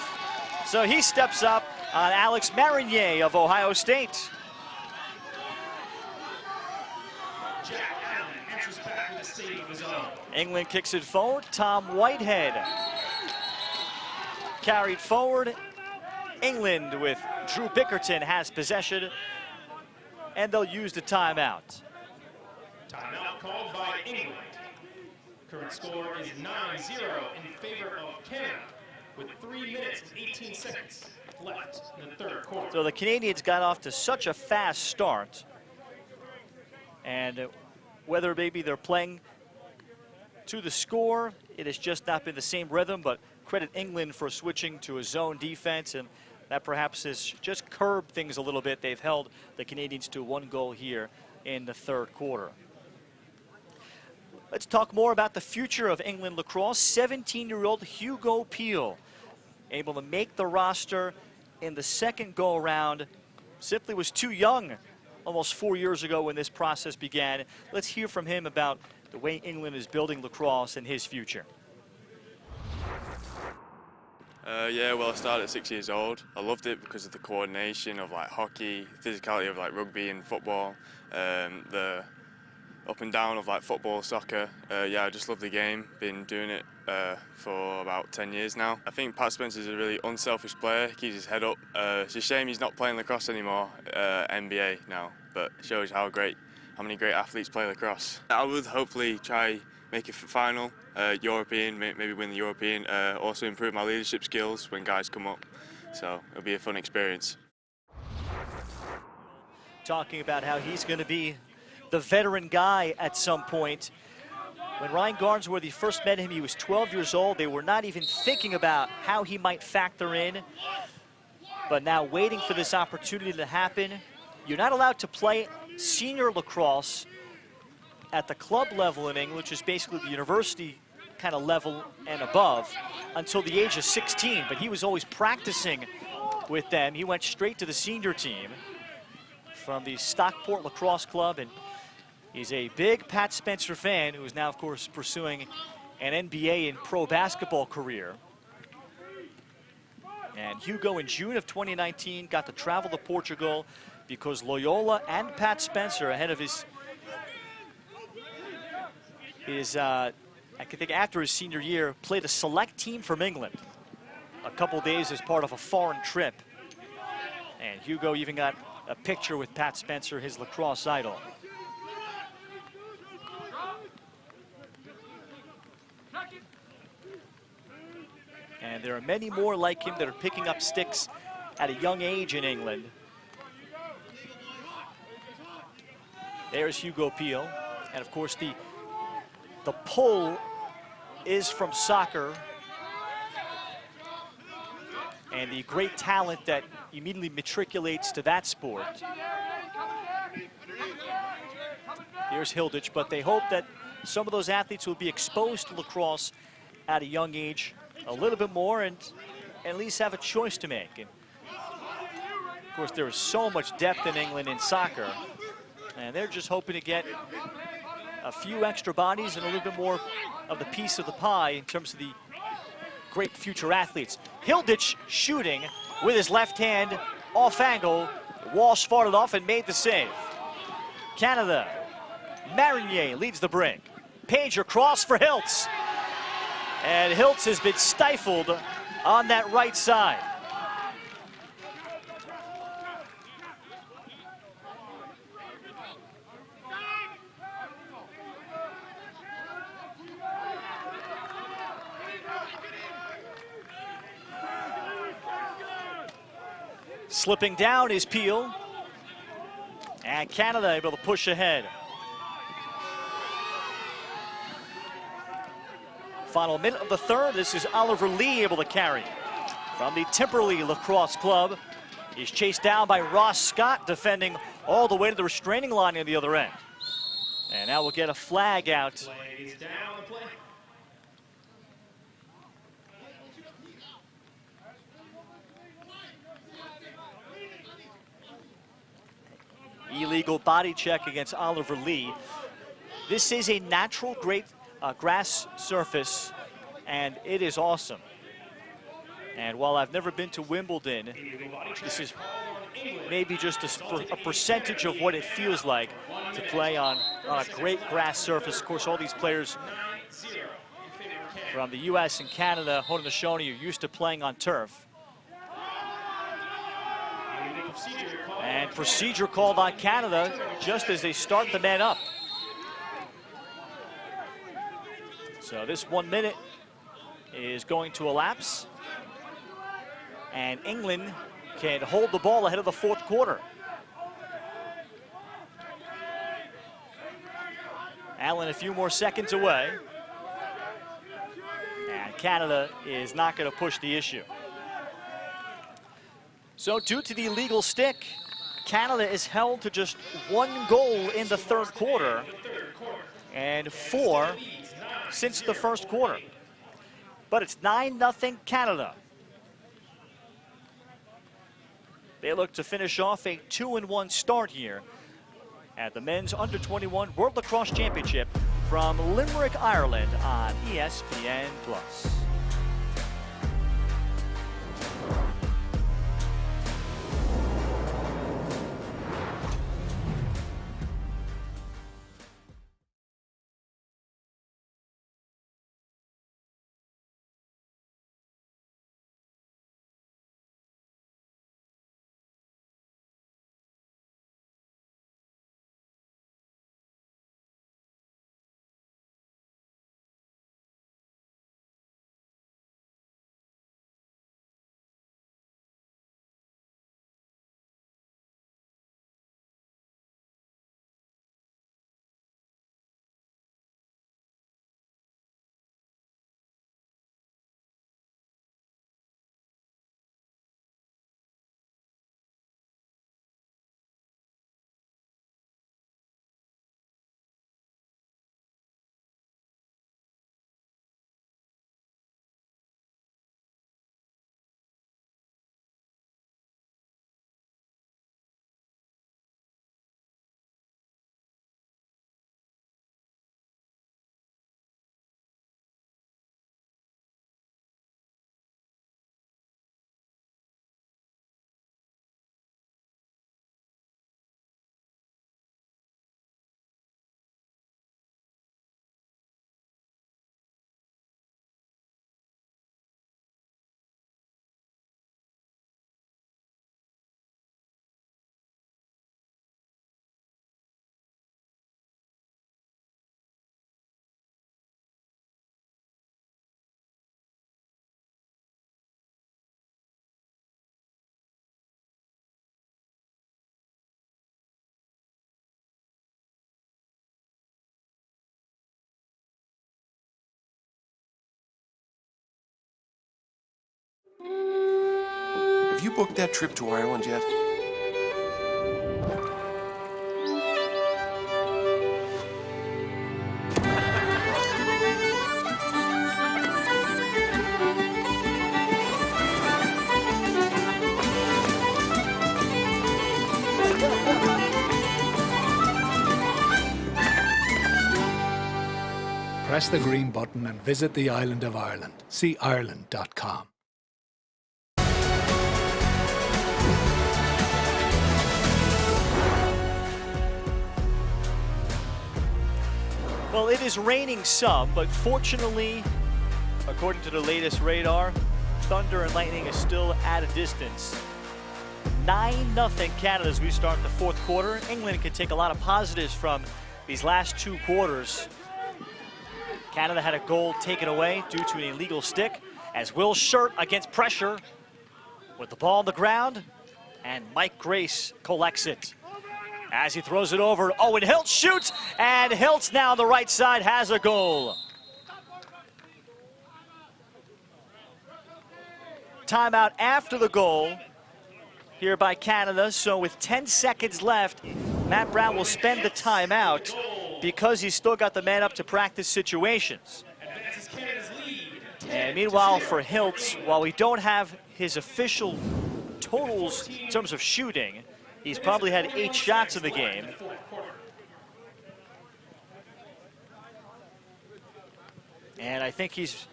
So he steps up on Alex Marinier of Ohio State. Jack Allen answers back with a save of his own. England kicks it forward, Tom Whitehead. Carried forward, England with Drew Bickerton has possession, and they'll use the timeout. Timeout called by England. Current score is 9-0 in favor of Canada, with 3 minutes and 18 seconds left in the third quarter. So the Canadians got off to such a fast start, and whether maybe they're playing to the score, it has just not been the same rhythm, but credit England for switching to a zone defense, and that perhaps has just curbed things a little bit. They've held the Canadians to 1 goal here in the third quarter. Let's talk more about the future of England lacrosse. 17-year-old Hugo Peel, able to make the roster in the second go-around. Simply was too young almost 4 years ago when this process began. Let's hear from him about the way England is building lacrosse and his future. Yeah, well, I started at 6 years old. I loved it because of the coordination of like hockey, physicality of like rugby and football, the up and down of like football, soccer. Yeah, I just love the game. Been doing it for about 10 years now. I think Pat Spencer's a really unselfish player. He keeps his head up. It's a shame he's not playing lacrosse anymore, NBA now, but it shows how many great athletes play lacrosse. I would hopefully try make a final, European, maybe win the European, also improve my leadership skills when guys come up. So it'll be a fun experience. Talking about how he's going to be the veteran guy at some point. When Ryan Garnsworthy first met him, he was 12 years old. They were not even thinking about how he might factor in. But now waiting for this opportunity to happen. You're not allowed to play senior lacrosse at the club level in England, which is basically the university kind of level and above, until the age of 16. But he was always practicing with them. He went straight to the senior team from the Stockport Lacrosse Club, and he's a big Pat Spencer fan who is now, of course, pursuing an NBA and pro basketball career. And Hugo, in June of 2019, got to travel to Portugal because Loyola and Pat Spencer, ahead of his I can think after his senior year, played a select team from England a couple days as part of a foreign trip. And Hugo even got a picture with Pat Spencer, his lacrosse idol. And there are many more like him that are picking up sticks at a young age in England. There's Hugo Peel. And of course, the pull is from soccer. And the great talent that immediately matriculates to that sport. Here's Hilditch, but they hope that some of those athletes will be exposed to lacrosse at a young age a little bit more and at least have a choice to make. And of course, there is so much depth in England in soccer, and they're just hoping to get a few extra bodies and a little bit more of the piece of the pie in terms of the great future athletes. Hilditch shooting with his left hand off angle. Walsh fought it off and made the save. Canada, Marinier leads the break. Page across for Hiltz. And Hiltz has been stifled on that right side. Slipping down is Peel. And Canada able to push ahead. Final minute of the third. This is Oliver Lee able to carry from the Timperley Lacrosse Club. He's chased down by Ross Scott, defending all the way to the restraining line on the other end. And now we'll get a flag out. Plays down the play. Illegal body check against Oliver Lee. This is a natural great grass surface, and it is awesome. And while I've never been to Wimbledon, this is maybe just a percentage of what it feels like to play on a great grass surface. Of course, all these players from the US and Canada, Haudenosaunee, are used to playing on turf. And procedure called on Canada just as they start the men up. So this 1 minute is going to elapse. And England can hold the ball ahead of the fourth quarter. Allen a few more seconds away. And Canada is not going to push the issue. So due to the illegal stick, Canada is held to just 1 goal in the third quarter and 4 since the first quarter. But it's 9-0 Canada. They look to finish off a 2-1 start here at the Men's Under-21 World Lacrosse Championship from Limerick, Ireland on ESPN+. Have you booked that trip to Ireland yet? press the green button and visit the island of Ireland. See Ireland.com. Well, it is raining some, but fortunately, according to the latest radar, thunder and lightning is still at a distance. 9-0 Canada as we start the fourth quarter. England can take a lot of positives from these last two quarters. Canada had a goal taken away due to an illegal stick as Will Shirt against pressure with the ball on the ground, and Mike Grace collects it. As he throws it over, Owen Hiltz shoots, and Hiltz now on the right side has a goal. Timeout after the goal here by Canada, so with 10 seconds left, Matt Brown will spend the timeout because he's still got the man up to practice situations. And meanwhile for Hiltz, while we don't have his official totals in terms of shooting, he's probably had 8 shots in the game. And I think he's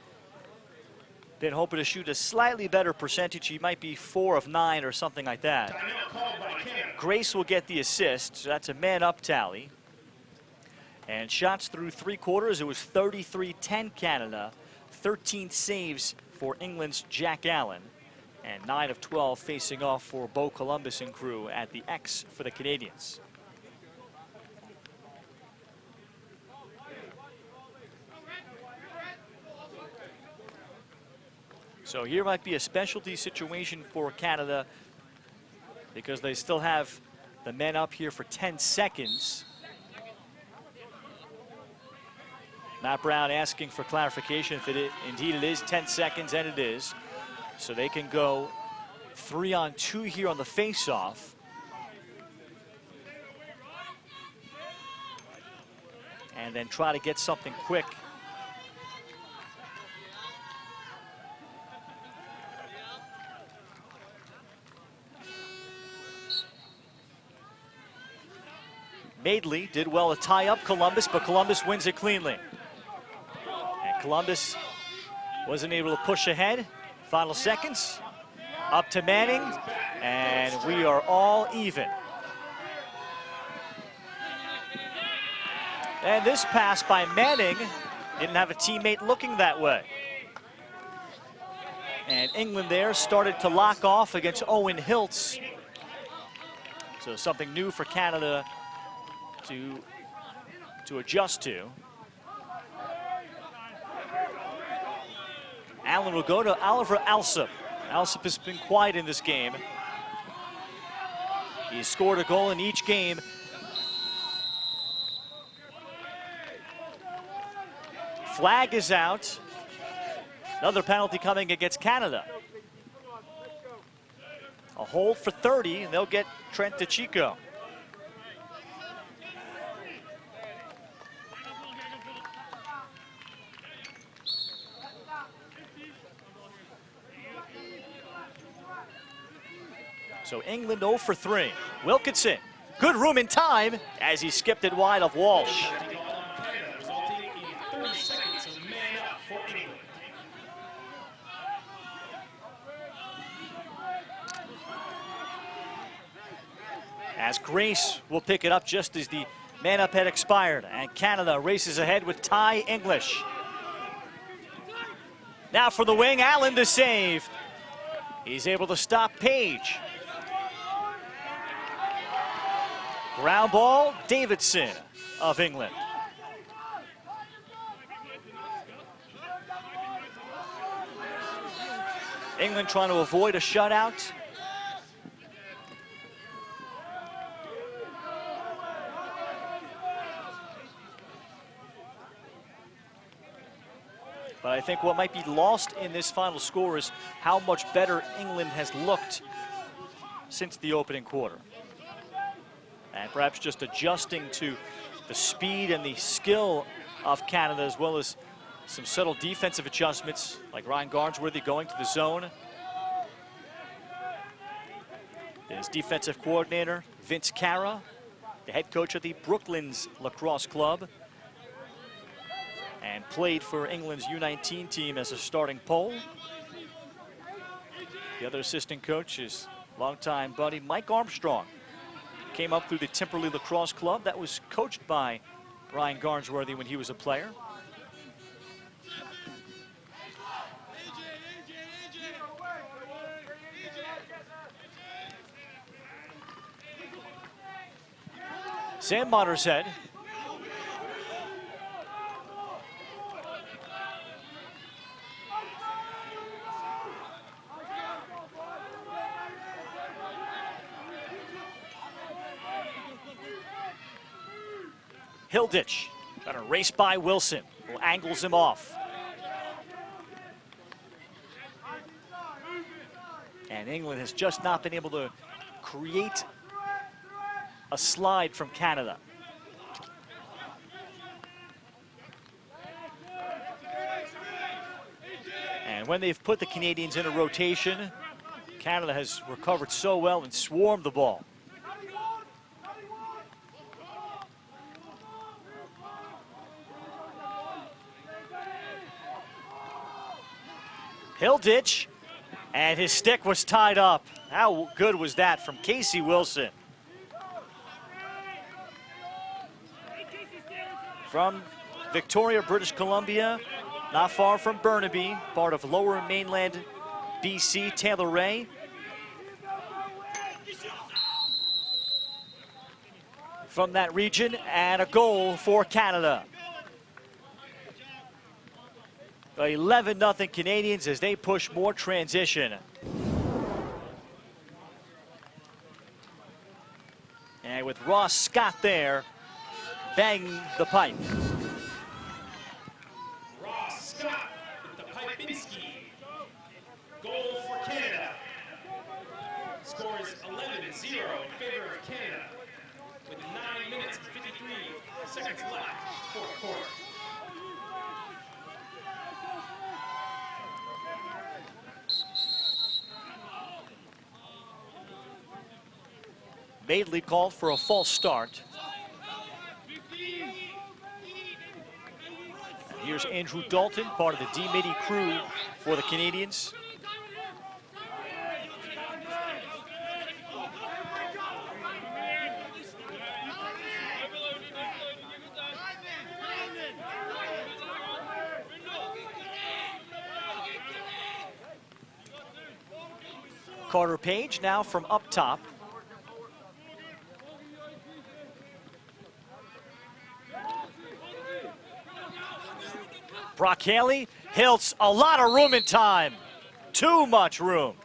been hoping to shoot a slightly better percentage. He might be 4 of 9 or something like that. Grace will get the assist, so that's a man-up tally. And shots through 3 quarters, it was 33-10 Canada, 13 saves for England's Jack Allen, and 9 of 12 facing off for Bo Columbus and crew at the X for the Canadians. So here might be a specialty situation for Canada because they still have the men up here for 10 seconds. Matt Brown asking for clarification if indeed it is 10 seconds, and it is. So they can go 3-on-2 here on the face-off. And then try to get something quick. Madeley did well to tie up Columbus, but Columbus wins it cleanly. And Columbus wasn't able to push ahead. Final seconds, up to Manning, and we are all even. And this pass by Manning didn't have a teammate looking that way. And England there started to lock off against Owen Hiltz. So something new for Canada to adjust to. Allen will go to Oliver Alsop. Alsop has been quiet in this game. He's scored a goal in each game. Flag is out. Another penalty coming against Canada. A hold for 30, and they'll get Trent DeChico. So England 0 for 3. Wilkinson, good room and time as he skipped it wide of Walsh. As Grace will pick it up just as the man-up had expired, and Canada races ahead with Ty English. Now for the wing, Allen the save. He's able to stop Page. Ground ball, Davidson of England. England trying to avoid a shutout. But I think what might be lost in this final score is how much better England has looked since the opening quarter. And perhaps just adjusting to the speed and the skill of Canada, as well as some subtle defensive adjustments, like Ryan Garnsworthy going to the zone. His defensive coordinator, Vince Cara, the head coach of the Brooklands Lacrosse Club. and played for England's U19 team as a starting pole. The other assistant coach is longtime buddy Mike Armstrong. Came up through the Timperley Lacrosse Club that was coached by Ryan Garnsworthy when he was a player. Sam Mottershead. Hilditch trying to race by Wilson, who angles him off. And England has just not been able to create a slide from Canada. And when they've put the Canadians in a rotation, Canada has recovered so well and swarmed the ball. Hilditch, and his stick was tied up. How good was that from Casey Wilson? From Victoria, British Columbia, not far from Burnaby, part of Lower Mainland BC, Taylor Ray. From that region, and a goal for Canada. 11-0 Canadians as they push more transition. And with Ross Scott there, banging the pipe. Ross Scott with the Pipinski. Goal for Canada. Score is 11-0 in favor of Canada with 9 minutes and 53 seconds left, fourth quarter. Madeley called for a false start. And here's Andrew Dalton, part of the D-Midi crew for the Canadians. Carter Page now from up top. Brock Haley, Hiltz, a lot of room and time. Too much room.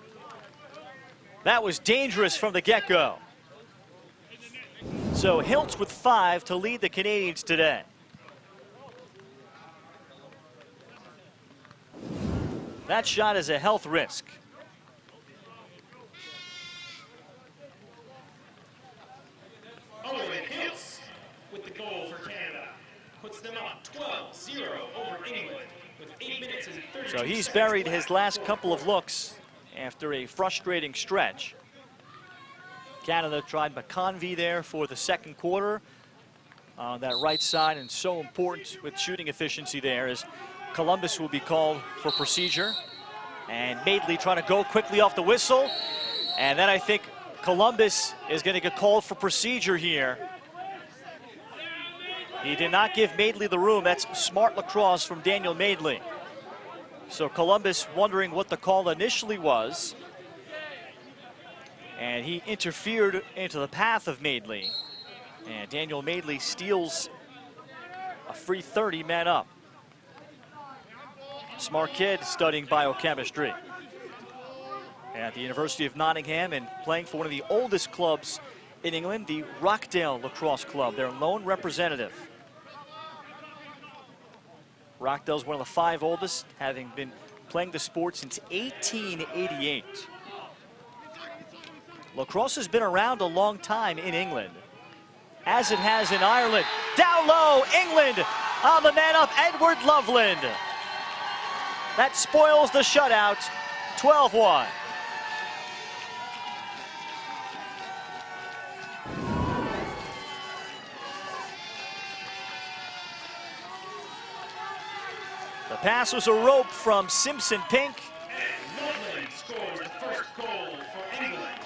That was dangerous from the get-go. So Hiltz with 5 to lead the Canadians today. That shot is a health risk. Owen Hiltz with the goal for Canada. Puts them up 12-0 over England with 8 minutes and 32 So he's seconds buried left. his last couple of looks after a frustrating stretch. Canada tried McConvey there for the second quarter on that right side, and so important with shooting efficiency there as Columbus will be called for procedure. And Madeley trying to go quickly off the whistle. And then I think Columbus is going to get called for procedure here. He did not give Madeley the room. That's smart lacrosse from Daniel Madeley. So Columbus wondering what the call initially was. And he interfered into the path of Madeley. And Daniel Madeley steals a free 30 man up. Smart kid studying biochemistry at the University of Nottingham and playing for one of the oldest clubs in England, the Rockdale Lacrosse Club, their lone representative. Rockdale's one of the 5 oldest, having been playing the sport since 1888. Lacrosse has been around a long time in England, as it has in Ireland. Down low, England on the man up, Edward Loveland. That spoils the shutout, 12-1. The pass was a rope from Simpson Pink. And Loveland scores the first goal for England.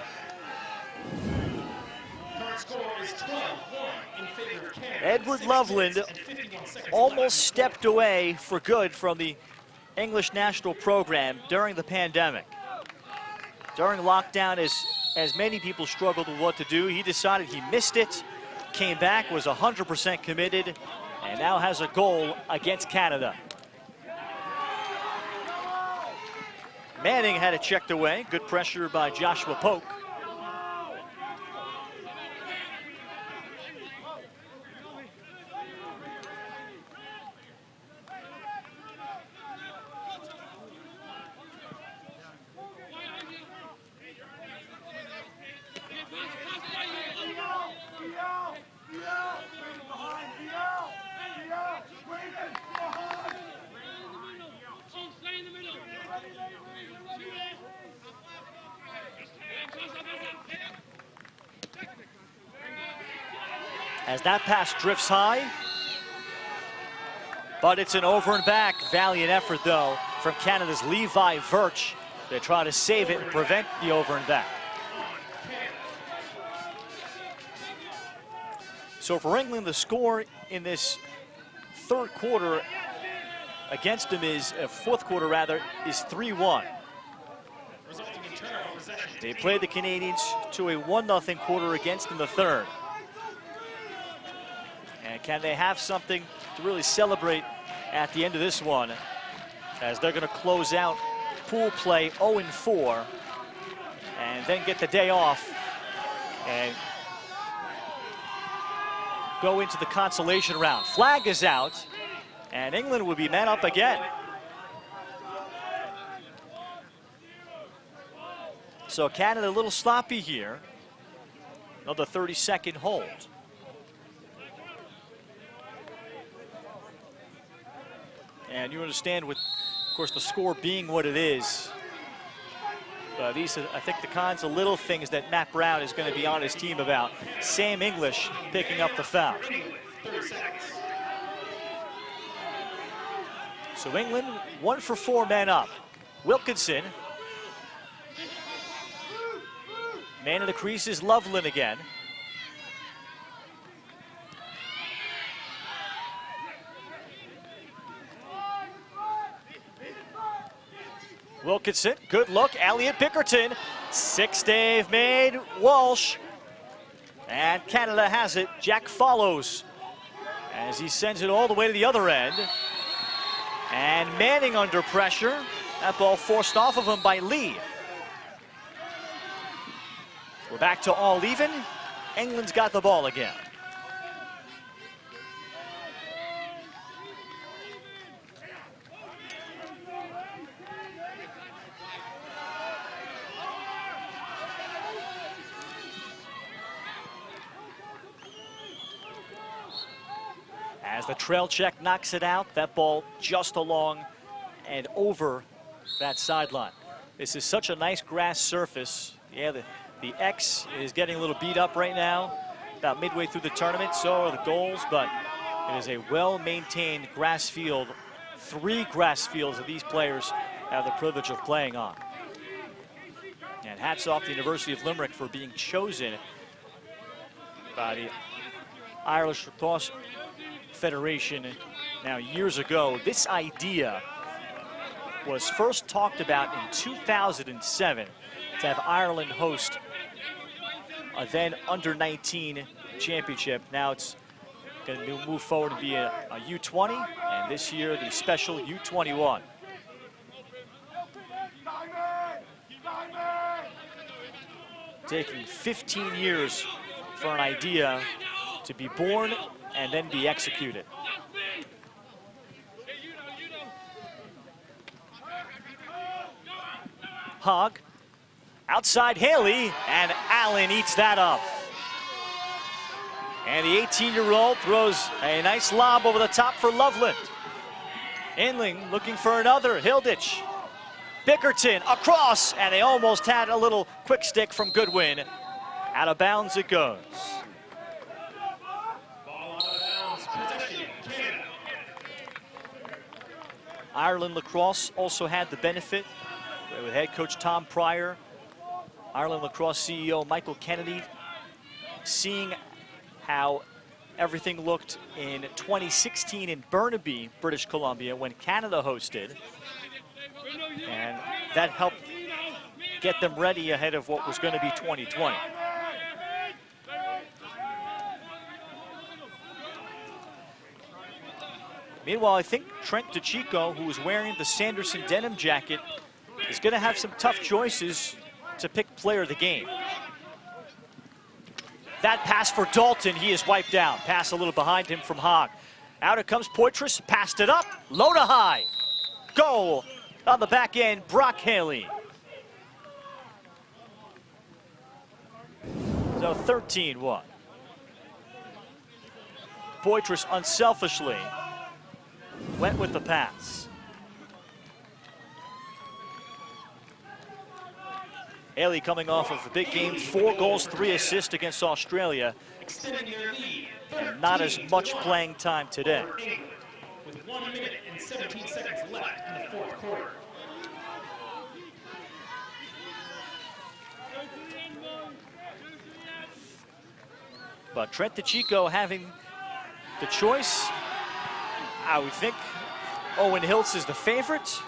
Current score is 12-1 in favor of Canada. Edward 6 Loveland minutes and 51 seconds almost left. stepped away for good from the English national program during the pandemic. During lockdown, as many people struggled with what to do, he decided he missed it, came back, was 100% committed, and now has a goal against Canada. Manning had it checked away. Good pressure by Joshua Polk. As that pass drifts high, but it's an over and back. Valiant effort, though, from Canada's Levi Virch. They try to save it and prevent the over and back. So for England, the score in this third quarter against them is, fourth quarter rather, is 3-1. They played the Canadians to a 1-0 quarter against in the third. And can they have something to really celebrate at the end of this one, as they're going to close out pool play 0-4 and then get the day off and go into the consolation round. Flag is out, and England will be man up again. So Canada a little sloppy here. Another 30-second hold. And you understand, with, of course, the score being what it is. These are, I think, the kinds of little things that Matt Brown is going to be on his team about. Sam English picking up the foul. So England 1 for 4 men up. Wilkinson. Man in the crease is Loveland again. Wilkinson, good look, Elliot Bickerton. 6-stave made, Walsh. And Canada has it, Jack follows as he sends it all the way to the other end. And Manning under pressure. That ball forced off of him by Lee. We're back to all even. England's got the ball again. As the trail check knocks it out, that ball just along and over that sideline. This is such a nice grass surface. Yeah, the X is getting a little beat up right now, about midway through the tournament. So are the goals, but it is a well-maintained grass field. 3 grass fields that these players have the privilege of playing on. And hats off to the University of Limerick for being chosen by the Irish Lacrosse Federation now years ago. This idea was first talked about in 2007 to have Ireland host a then under-19 championship. Now it's going to move forward and be a U20, and this year the special U21. Taking 15 years for an idea to be born and then be executed. Hogg, outside Haley, and Allen eats that up. And the 18-year-old throws a nice lob over the top for Loveland. Inling looking for another, Hilditch. Bickerton across, and they almost had a little quick stick from Goodwin. Out of bounds it goes. Ireland Lacrosse also had the benefit with head coach Tom Pryor, Ireland Lacrosse CEO Michael Kennedy, seeing how everything looked in 2016 in Burnaby, British Columbia, when Canada hosted. And that helped get them ready ahead of what was going to be 2020. Meanwhile, I think Trent DeChico, who is wearing the Sanderson denim jacket, is going to have some tough choices to pick player of the game. That pass for Dalton, he is wiped out. Pass a little behind him from Hogg. Out it comes Poitras, passed it up, low to high. Goal on the back end, Brock Haley. So 13-1. Poitras unselfishly went with the pass. Haley coming off of a big game, 4 goals, 3 assists against Australia. And not as much playing time today. With 1 minute and 17 seconds left in the fourth quarter. But Trent DeChico having the choice. I would think Owen Hiltz is the favorite,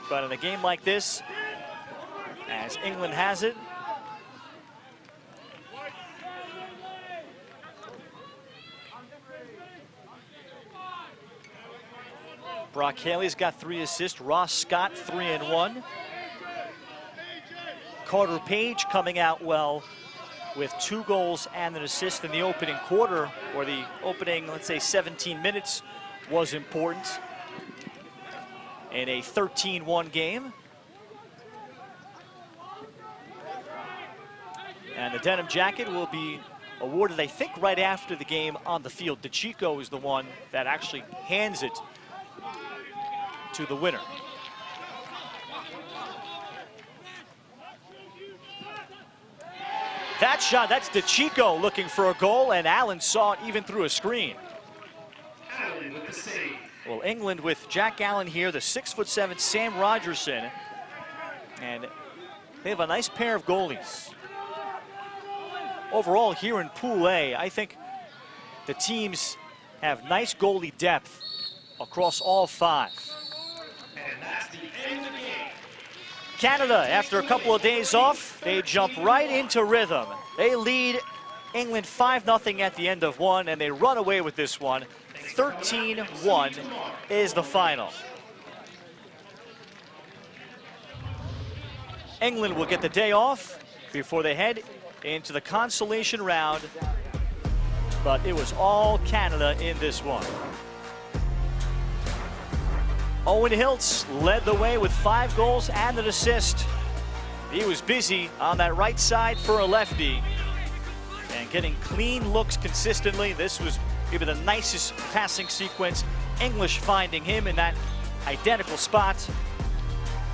but in a game like this, as England has it, Brock Haley's got 3 assists, Ross Scott 3 and 1. Carter Page coming out well with 2 goals and an assist in the opening quarter, or the opening, let's say, 17 minutes was important in a 13-1 game. And the denim jacket will be awarded, I think, right after the game on the field. DeChico is the one that actually hands it to the winner. That shot, that's DeChico looking for a goal, and Allen saw it even through a screen. Allen with the save. Well, England with Jack Allen here, the 6'7" Sam Rogerson, and they have a nice pair of goalies. Overall, here in Pool A, I think the teams have nice goalie depth across all 5. And that's the end of the game. Canada, after a couple of days off, they jump right into rhythm. They lead England 5-0 at the end of 1, and they run away with this one. 13-1 is the final. England will get the day off before they head into the consolation round, but it was all Canada in this one. Owen Hiltz led the way with 5 goals and an assist. He was busy on that right side for a lefty and getting clean looks consistently. This was maybe the nicest passing sequence. English finding him in that identical spot.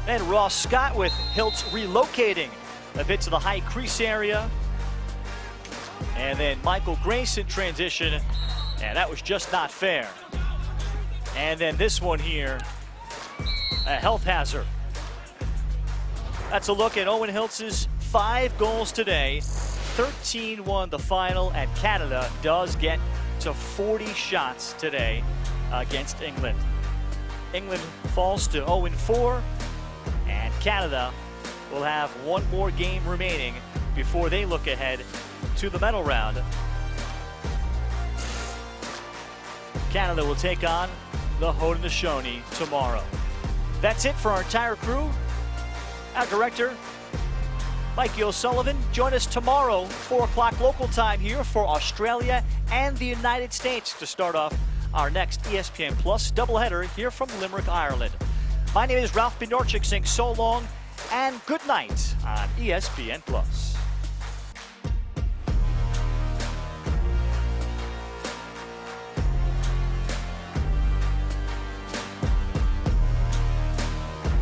Then Ross Scott with Hiltz relocating a bit to the high crease area. And then Michael Grayson transition, and that was just not fair. And then this one here, a health hazard. That's a look at Owen Hiltz's 5 goals today. 13-1 the final, and Canada does get to 40 shots today against England. England falls to 0-4, and Canada will have 1 more game remaining before they look ahead to the medal round. Canada will take on the Haudenosaunee tomorrow. That's it for our entire crew. Our director, Mikey O'Sullivan. Join us tomorrow, 4 o'clock local time here for Australia and the United States to start off our next ESPN Plus doubleheader here from Limerick, Ireland. My name is Ralph Bjorczyk saying so long and good night on ESPN Plus.